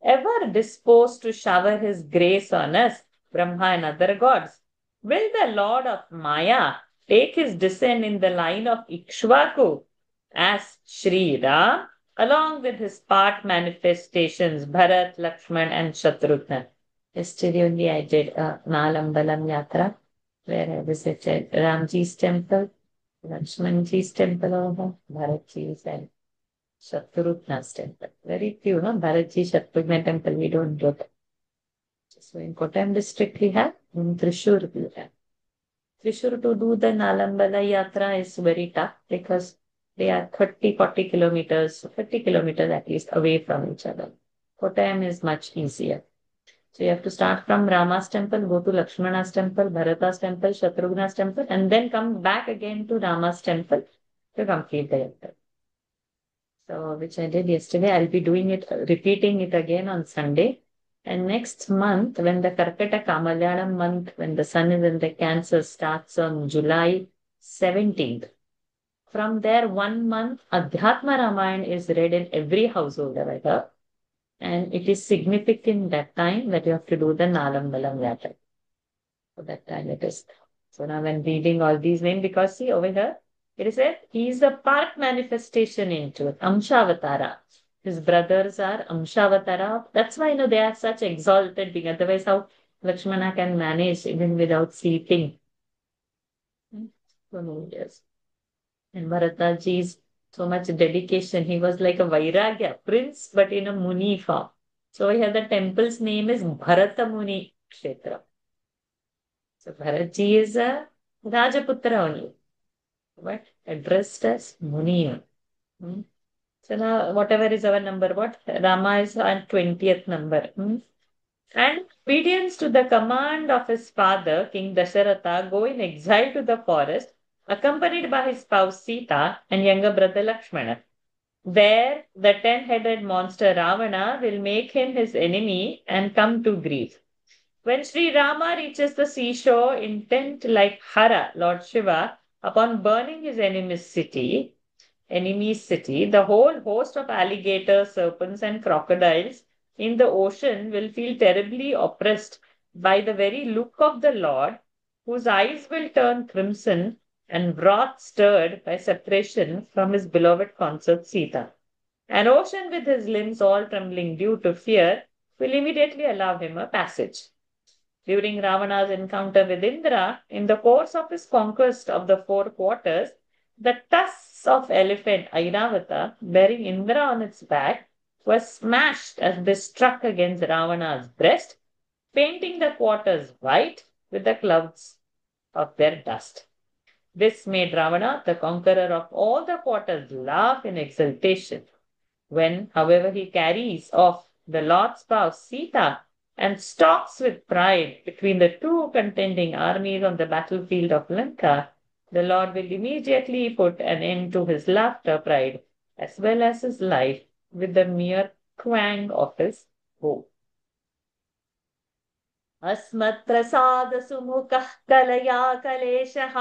ever disposed to shower his grace on us, Brahma and other gods? Will the Lord of Maya take his descent in the line of Ikshvaku as Sri Ram, along with his part manifestations, Bharat, Lakshman, and Shatrughna? Yesterday only I did a Nalambalam Yatra, where I visited Ramji's temple, Lakshmanji's temple over, Bharatji's and Shatrughna's temple. Very few, no? Bharatji, Shatrughna temple, we don't go there. So in Kottayam district we have, in Thrissur we have. Thrissur to do the Nalambala Yatra is very tough because they are 30-40 kilometers, 30 kilometers at least away from each other. Kottayam is much easier. So you have to start from Rama's temple, go to Lakshmana's temple, Bharata's temple, Shatrughna's temple, and then come back again to Rama's temple to complete the yatra. So, which I did yesterday. I'll be doing it, repeating it again on Sunday. And next month, when the Karkataka Malayalam month, when the sun is in the Cancer, starts on July 17th. From there, 1 month, Adhyatma Ramayana is read in every household over here. And it is significant that time that you have to do the Nalam Balam Yatra. So that time it is. So now when reading all these names, because see over here, it is said he is a part manifestation into it. Amshavatara. His brothers are Amshavatara. That's why they are such exalted being. Otherwise, how Lakshmana can manage even without sleeping. So no, yes. And Bharataji's so much dedication. He was like a Vairagya prince, but in a Muni form. So here the temple's name is Bharata Muni Kshetra. So Bharatji is a Rajaputra only, but addressed as Muni. Hmm. So now whatever is our number, what? Rama is on 20th number. And obedience to the command of his father, King Dasharatha, go in exile to the forest, accompanied by his spouse Sita and younger brother Lakshmana. There, the 10-headed monster Ravana will make him his enemy and come to grief. When Sri Rama reaches the seashore, intent like Hara, Lord Shiva, upon burning his enemy's city, the whole host of alligators, serpents, and crocodiles in the ocean will feel terribly oppressed by the very look of the Lord, whose eyes will turn crimson and wrath stirred by separation from his beloved consort Sita. An ocean with his limbs all trembling due to fear will immediately allow him a passage. During Ravana's encounter with Indra, in the course of his conquest of the four quarters, the tusks of elephant Airavata, bearing Indra on its back, were smashed as they struck against Ravana's breast, painting the quarters white with the clouds of their dust. This made Ravana, the conqueror of all the quarters, laugh in exultation. When, however, he carries off the Lord's spouse Sita and stalks with pride between the two contending armies on the battlefield of Lanka, the Lord will immediately put an end to his laughter pride as well as his life with the mere twang of his bow. अस्मत्प्रसादसुमुखः कलया कलेशः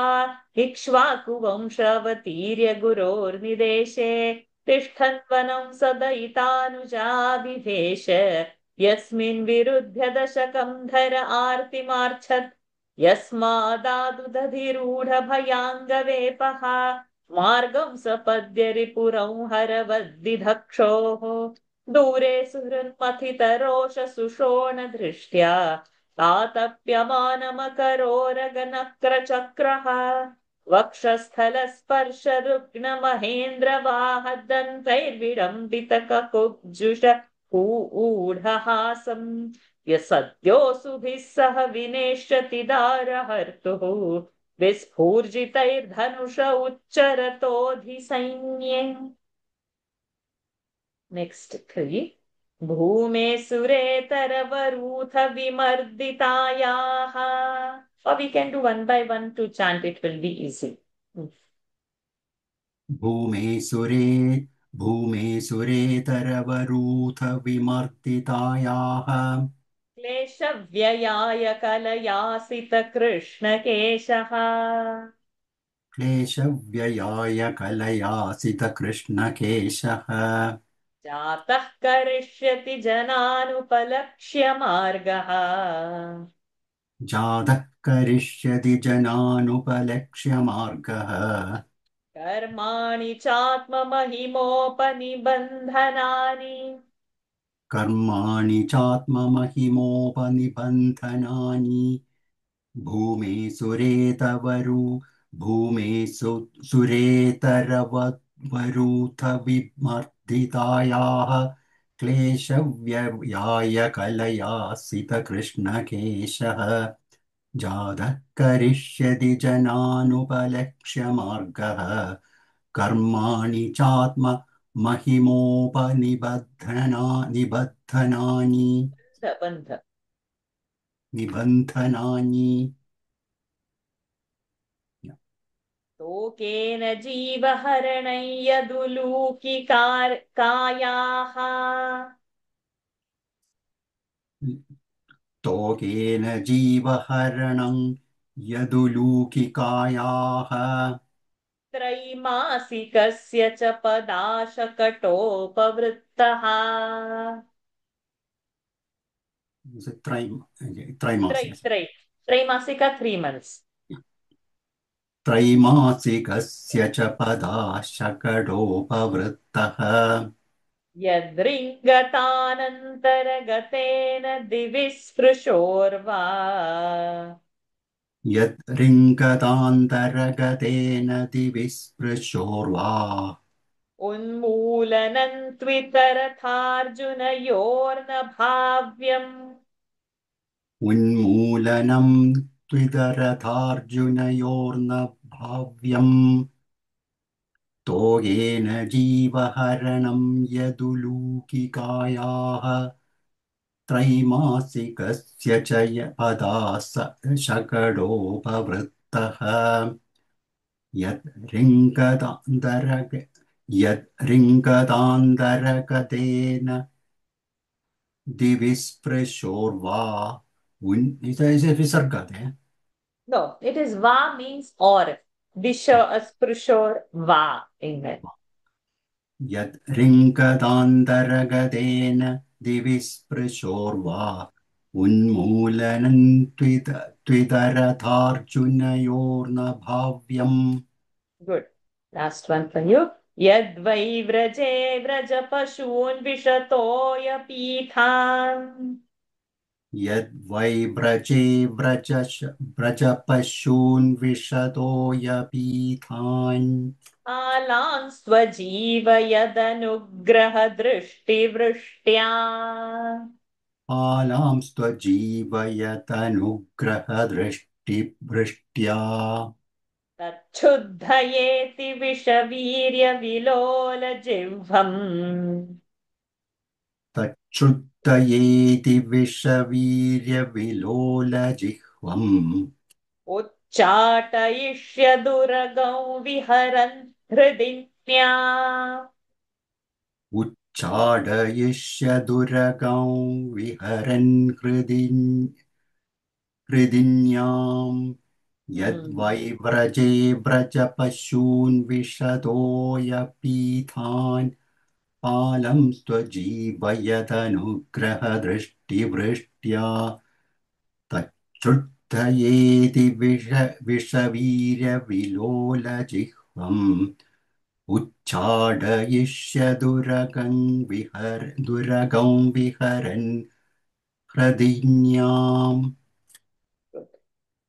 इक्ष्वाकुवंशवतीर्य गुरोर्निदेशे तिष्ठन् वनं सदयितानुजाभिवेश यस्मिन् विरुध्य दशकं धर आर्तिमार्च्छत् यस्मादादुदधिरूढभयाङ्गवेपः मार्गं सपद्य रिपुरं हरवद्विधक्षोः दूरे सुहृन्मथितरोषसुषोणदृष्ट्या तातप्यमानमकरोरगनक्रचक्रः वक्षस्थलस्पर्शरुग्नमहेन्द्रवाहदन्तैर्विडम्बितककुब्जुष ऊढहासम् यसद्योऽसुभिः सह विनेष्यति दारहर्तुः विस्फूर्जितैर्धनुष उच्चरतोऽधिसैन्ये. Next 3. भूमे सुरेतरवरूथ विमर्दितायाः. Or we can do one by one to chant, it will be easy. भूमे सुरेतरवरूथ विमर्दितायाः क्लेशव्ययाय कलयासितकृष्णकेशः क्लेशव्ययाय कलयासितकृष्णकेशः जातः करिष्यति जनानुपलक्ष्य मार्गः जातः करिष्यति जनानुपलक्ष्य मार्गः कर्माणि चात्ममहिमोपनिबन्धनानि कर्माणि चात्ममहिमोपनिबन्धनानि भूमे सुरेतरवरूथ विमर्दितायाः क्लेशव्ययाय कलयासितकृष्णकेशः जातः करिष्यति जनानुपलक्ष्य मार्गः कर्माणि चात्ममहिमोपनिबन्धनानि बन्ध निबन्धनानि. तोकेन जीवहरणं यदुलूकिकायाः तोकेन जीवहरणं यदुलूकिकायाः त्रैमासिकस्य च पदाशकटोपवृत्तः त्रैमासिका 3 months त्रैमासिकस्य च पदाशकडोपवृत्तः यद्रिङ्गतानन्तरगतेन दिवि स्पृशोर्वा यद्रिङ्गतान्तरगतेन दिवि स्पृशोर्वा उन्मूलनं त्वितरथार्जुनयोर्न भाव्यम् उन्मूलनं त्वितरथार्जुनयोर्न भाव्यम् तोयेन जीवहरणं यदुलूकिकायाः त्रैमासिकस्य च शकडोपवृत्तः यद्रिङ्गतान्तरगतेन दिवि स्पृशोर्वा इसे विसर्ग है No, it is va means or. Disha sprushor va English. यद्रिङ्गतान्तरगतेन दिवि स्पृशोर्वा उन्मूलनं त्वितरथार्जुनयोर्न भाव्यम्. Good. Last one for you. Yadvai vraje vrajapashun vishatoyapithan. यद्वै व्रजे व्रजपशून् विशतोऽयपीथान् आलां स्वजीव यदनुग्रहदृष्टिवृष्ट्या आलांस्त्वजीवयतनुग्रहदृष्टिवृष्ट्या तच्छुद्धयेति विषवीर्यविलोलजिह्वम् तच्छुद्धयेति विषवीर्यविलोलजिह्वम् उच्चाटयिष्यदुरगं विहरन् हृदिन्या उच्चाडयिष्यदुरगं विहरन् हृदिन्याम् यद्वै व्रजे व्रजपशून् विशतोऽयपीथान् पालं स्वजीवयदनुग्रहदृष्टिवृष्ट्या तच्छुद्धयेति विषवीर्यविलोलजिह्वम् उच्चाडयिष्यदुरगं विहरन् हृदिन्याम्.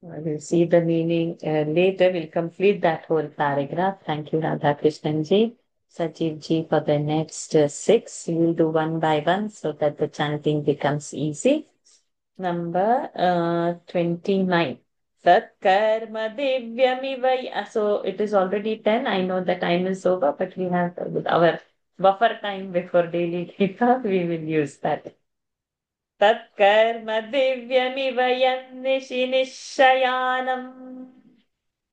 We'll see the meaning later. We'll complete that whole paragraph. Thank you, Radha Krishnan ji. Sajiv ji, for the next 6, we'll do one by one so that the chanting becomes easy. Number 29. Tat karma divyamiva. So it is already 10. I know the time is over, but we have our buffer time before daily Gita. We will use that. तत्कर्म दिव्यमिव यन्निशि निश्शयानम्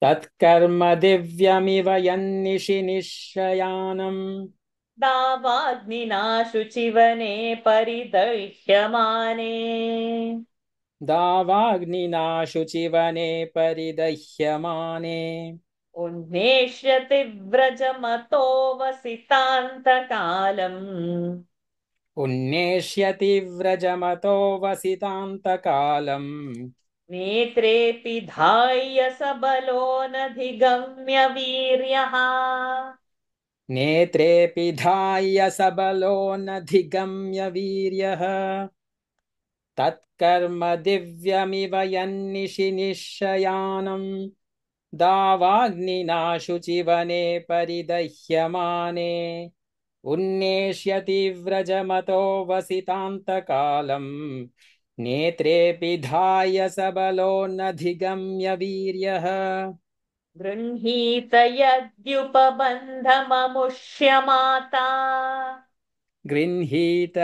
तत्कर्म दिव्यमिव यन्निशि निश्शयानम् दावाग्निना शुचिवने परिदह्यमाने दावाग्निना शुचिवने परिदह्यमाने उन्मेष्यति व्रजमतो वसितान्तकालम् उन्नेष्यति व्रजमतो वसितान्तकालम् नेत्रे पिधाय सबलो नधिगम्य वीर्यः नेत्रे पिधाय सबलो नधिगम्य वीर्यः तत्कर्म दिव्यमिव यन्निशि निश्शयानम् दावाग्निना शुचिवने परिदह्यमाने उन्नेष्यति व्रजमतो वसितान्तकालम् नेत्रे पिधाय सबलो नधिगम्य वीर्यः गृह्णीत यद्युपबन्धममुष्यमाता गृह्णीत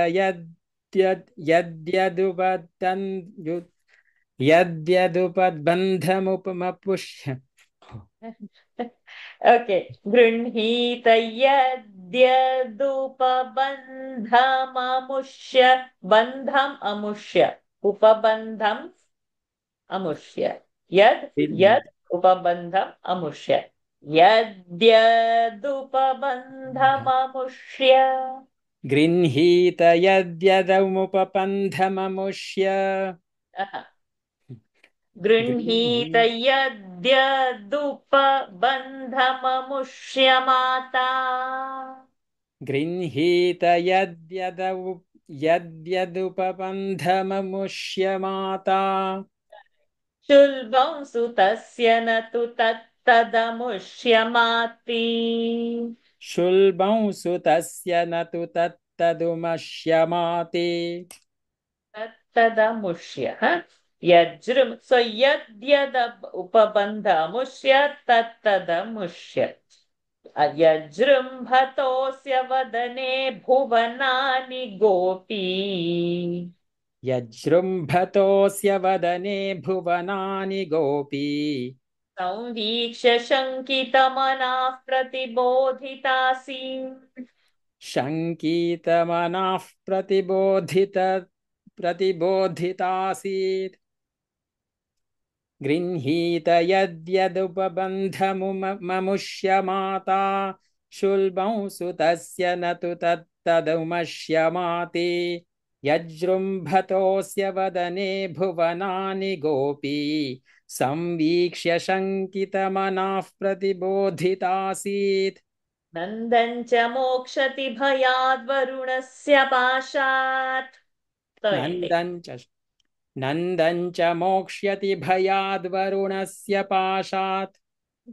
यद्यदुपबन्धमुपमपुष्य Okay. Grinhita yadyadupabandhamamushya. Bandham amushya. Upabandham amushya. Yad upabandham amushya. Yadyadupabandhamamushya. गृह्णीत यद्यदमुपपन्थममुष्य गृह्णीत यद्यदुपबन्धममुष्यमाता गृह्णीत यद्यदुपबन्धममुष्यमाता शुल्बं सुतस्य न तु तत्तदमुष्यमाति शुल्बं सुतस्य न तु तत्तदुमश्यमाति तत्तदमुष्य यज्रुम so यद्यद उपबन्ध अमुष्य तत्तदमुष्य यजृम्भतोऽस्य वदने भुवनानि गोपी यजृम्भतोऽस्य वदने भुवनानि गोपी संवीक्ष्य शङ्कितमनाः प्रतिबोधितासि शङ्कितमनाः प्रतिबोधितासीत् गृह्णीत यद्यदुपबन्धममुष्यमाता शुल्बं सुतस्य न तु तत्तदुमश्यमाति यजृम्भतोऽस्य वदने भुवनानि गोपी संवीक्ष्य शङ्कितमनाः प्रतिबोधितासीत् नन्दं च मोक्षति भयाद्वरुणस्य पाशात् नन्दं च मोक्ष्यति भयाद्वरुणस्य पाशात्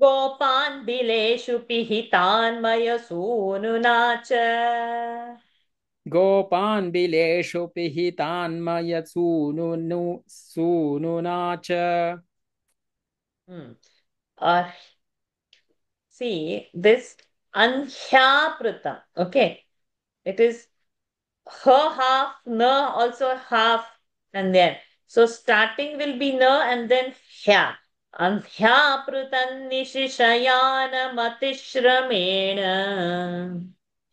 गोपान् बिलेषु पिहितान् मयसूनुना च गोपान् बिलेषु पिहितान्मयसूनुना च see this anhyapratam. Okay, it is her half, na also half, and then so starting will be na and then hya. Anhyapratam nishishayana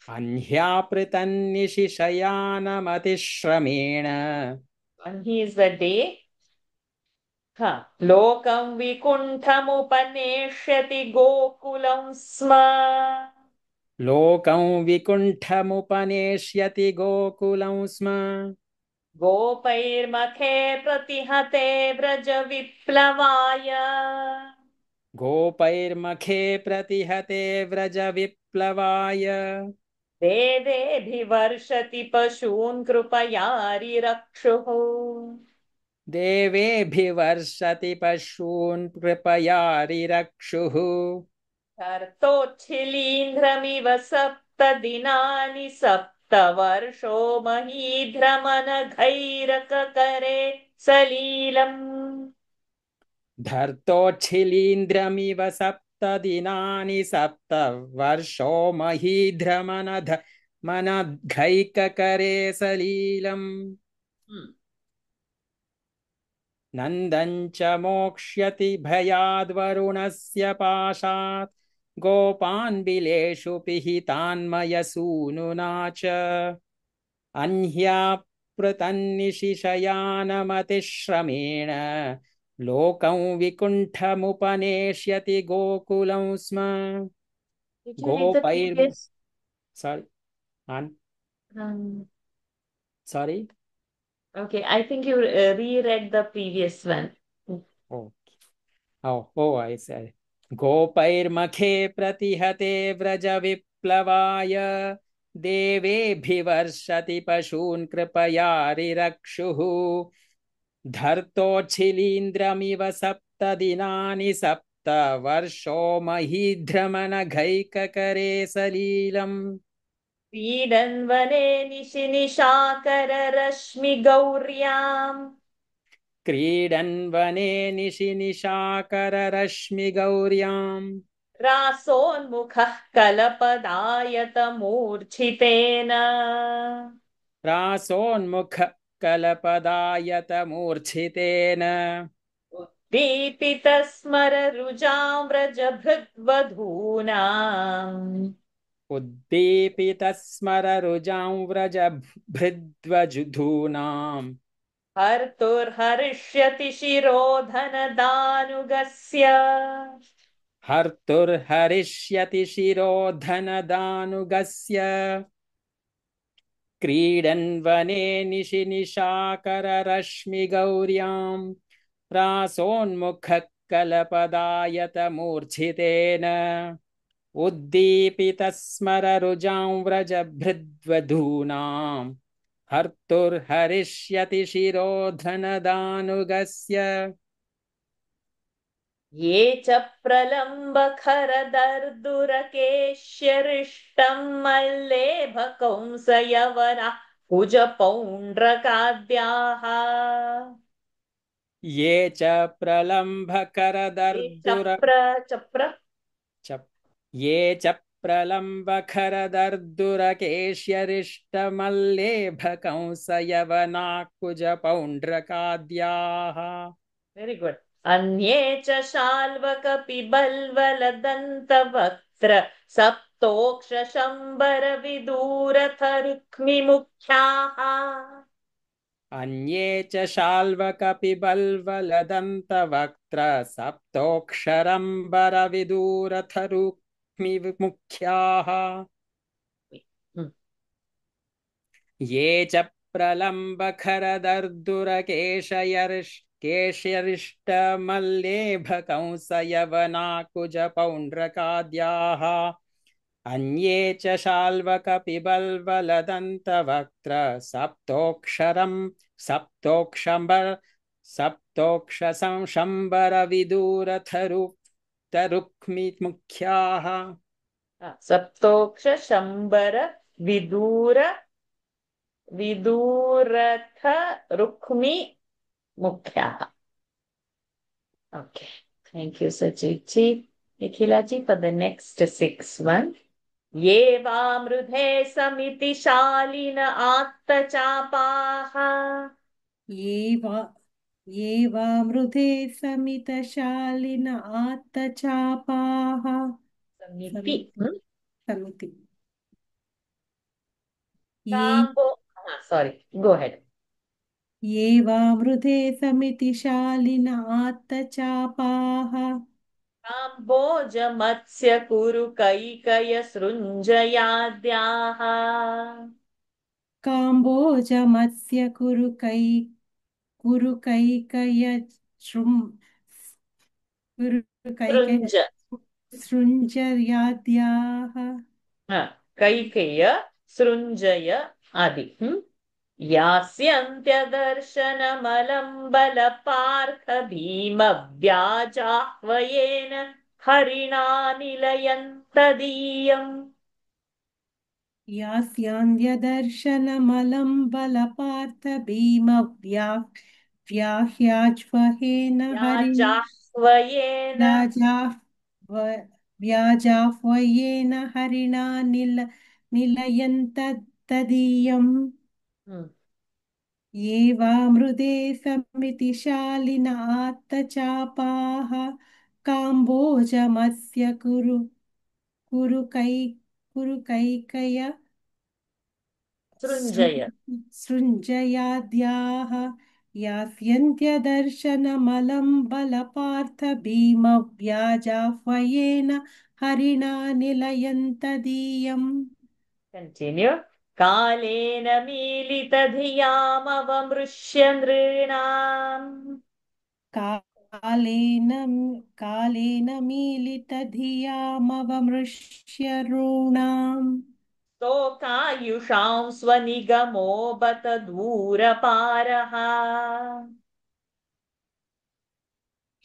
अन्ह्यापृतन्निशिशयानमतिश्रमेण Anhi is the day. Lokam vikuntamupaneshyati gokulam sma. लोकं विकुण्ठमुपनेष्यति गोकुलं स्म गोपैर्मखे प्रतिहते व्रज विप्लवाय गोपैर्मखे प्रतिहते व्रज विप्लवाय देवेभिवर्षति पशून् कृपयारिरक्षुः देवेभिवर्षति पशून् कृपयारिरक्षुः कर्तोच्छिलीन्द्रमिव सप्तदिनानि सप्तवर्षो महीध्रमनघैरककरे सलीलम् धर्तोच्छिलीन्द्रमिव सप्तदिनानि सप्तवर्षो महीध्रमनघैककरे सलीलम् नन्दं च मोक्ष्यति भयाद्वरुणस्य पाशात् गोपान् बिलेषु पिहितान्मयसूनुना च अन्ह्यापृतन्निशिशयानमतिश्रमेण लोकं विकुण्ठमुपनेष्यति गोकुलं स्म sorry Okay, I think you reread the previous one. I said गोपैर्मखे प्रतिहते व्रज विप्लवाय देवेभिवर्षति पशून् कृपयारिरक्षुः धर्तोच्छिलीन्द्रमिव सप्तदिनानि सप्तवर्षो महीध्रमनघैककरे सलीलम् क्रीडन् वने निशिनिशाकररश्मिगौर्याम् क्रीडन् वने निशिनिशाकररश्मिगौर्याम् रासोन्मुखः कलपदायतमूर्च्छितेन रासोन्मुखः कलपदायतमूर्च्छितेन उद्दीपितस्मररुजां व्रजभृद्वधूनाम् उद्दीपितस्मररुजां व्रजभृद्वधूनाम् हर्तुर्हरिष्यति शिरोधनदानुगस्य हर्तुर्हरिष्यति शिरोधनदानुगस्य क्रीडन् वने निशिनिशाकररश्मिगौर्याम् रासोन्मुखः कलपदायतमूर्च्छितेन उद्दीपितस्मररुजां व्रजभृद्वधूनाम् हर्तुर्हरिष्यति शिरोधनदानुगस्य ये च प्रलम्बखरदर्दुरकेश्यरिष्टं मल्लेभकंसयवनः कुजपौण्ड्रकाद्याः ये च ये प्रलम्बकरदर्दुर चप्र च- ये च प्रलम्बकरदर्दुरकेश्यरिष्टमल्लेभकंसयवनाकुजपौण्ड्रकाद्याः वेरी गुड अन्ये च शाल्वकपिबल्वलदन्तवक्त्र सप्तोक्षशम्बरविदूरथरुक्मिमुख्याः अन्ये च शाल्वकपिबल्वलदन्तवक्त्र सप्तोक्षरम्बरविदूरथरुक्मिमुख्याः ये च प्रलम्बखरदर्दुरकेशयरिष्केशरिष्टमल्लेभकंसयवनाकुजपौण्ड्रकाद्याः अन्ये च शाल्वकपिबल्वलदन्तवक्त्र सप्तोक्षरम्बरविदूरथरुक्मिमुख्याः सप्तोक्षशम्बर विदूरथ रुक्मि मुख्याः Okay, thank you, Sajit ji. Nikhila ji, for the next 6 1. ये वामृधे समिति शालिन आत्तचापाः ये वा मृधे समितशालिन आत्तचापाः समिति समिति ये काम्बो sorry, go ahead. ये वा मृधे समितिशालिन आत्तचापाः काम्बोज मत्स्य कुरु कैकय सृञ्जयाद्याः काम्बोजमत्स्य कुरु कैकय सृञ्ज सृञ्जयाद्याः कैकेय सृञ्जय आदि यास्यन्त्यदर्शनमलं बलपार्थ भीमव्याजाह्वयेन हरिणा निलयन्तदीयम् यास्यान्ध्यदर्शनमलं बलपार्थ व्याह्याज्वहेन हरिणा व्याजाह्वयेन व्याजाह्वयेन हरिणा निलयन्तदीयम् ये वा मृदे समितिशालिन आत्तचापाः काम्बोजमस्य कुरु कैकय सृञ्जय सृञ्जयाद्याः यास्यन्त्यदर्शनमलं बलपार्थ भीमव्याजाह्वयेन हरिणा निलयन्तदीयम् Continue. कालेन मीलितधियामवमृश्य नृणाम् कालेन मीलितधियामवमृश्यरूणाम् शोकायुषां स्वनिगमो बत दूरपारः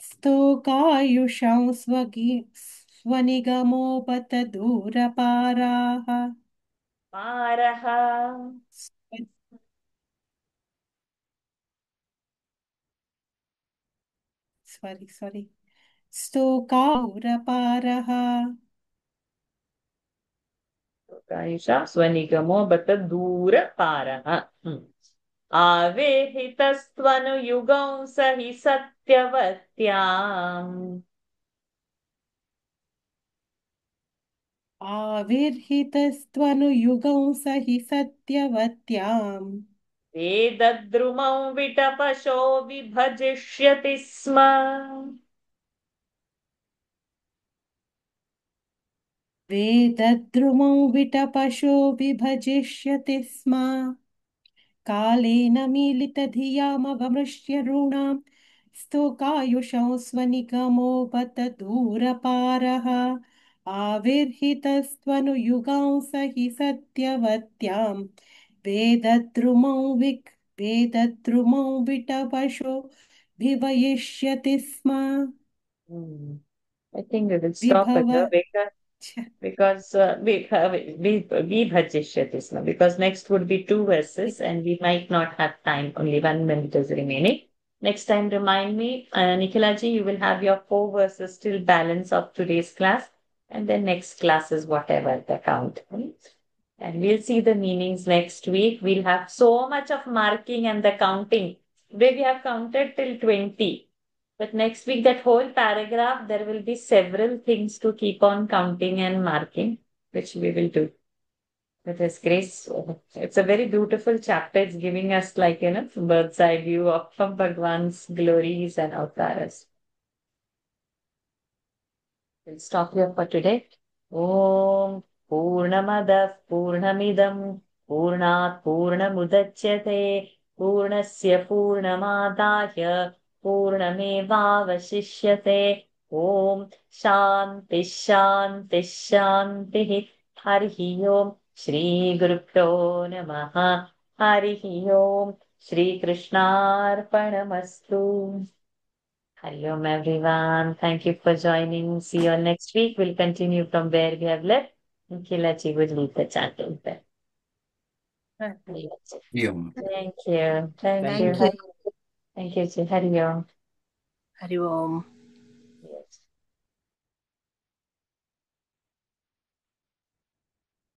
स्तोकायुषं स्वनिगमोपत दूरपाराः पारः sorry स्तोकाउरपारः शोकायुषां स्वनिगमो बत दूरपारः आवेहितस्त्वनुयुगं स हि सत्यवत्याम् आविर्हितस्त्वनुयुगं स हि सत्यवत्याम् वेदद्रुमौ विटपशो विभजिष्यति स्म वेदद्रुमं विटपशो विभजिष्यति स्म कालेन मीलितधियामवमृश्य ऋणां स्तोकायुषं स्वनिगमो बत दूरपारः आविर्हितस्त्वनुयुगां स हि सत्यवत्यां वेदद्रुमं विटपशो विभयिष्यति स्म I think we will stop it विभव here because vibhajishyati sma, because next would be 2 verses and we might not have time. Only 1 minute is remaining. Next time, remind me, Nikhilaji, you will have your 4 verses still balance of today's class, and then next class is whatever the count. And we'll see the meanings next week. We'll have so much of marking and the counting. Today we have counted till 20. But next week, that whole paragraph, there will be several things to keep on counting and marking, which we will do. With His grace, it's a very beautiful chapter. It's giving us like, bird's eye view of Bhagwan's glories and avatars. We'll stop here for today. Om Purnamadah Purnamidam Purnat Purnamudachyate Purnasya Purnamadaya Purnamevavashishyate Om Shanti Shanti Shanti Harihi Om Shri Gurupyo Namaha Harihi Om Shri Krishnarpanamastu. Hari Om, everyone. Thank you for joining. See you all next week. We'll continue from where we have left. Nikhilaji would lead the chanting there. Thank you. एवम् Thank you. Thank you. Thank you, Ji. Hari Om. Hari Om.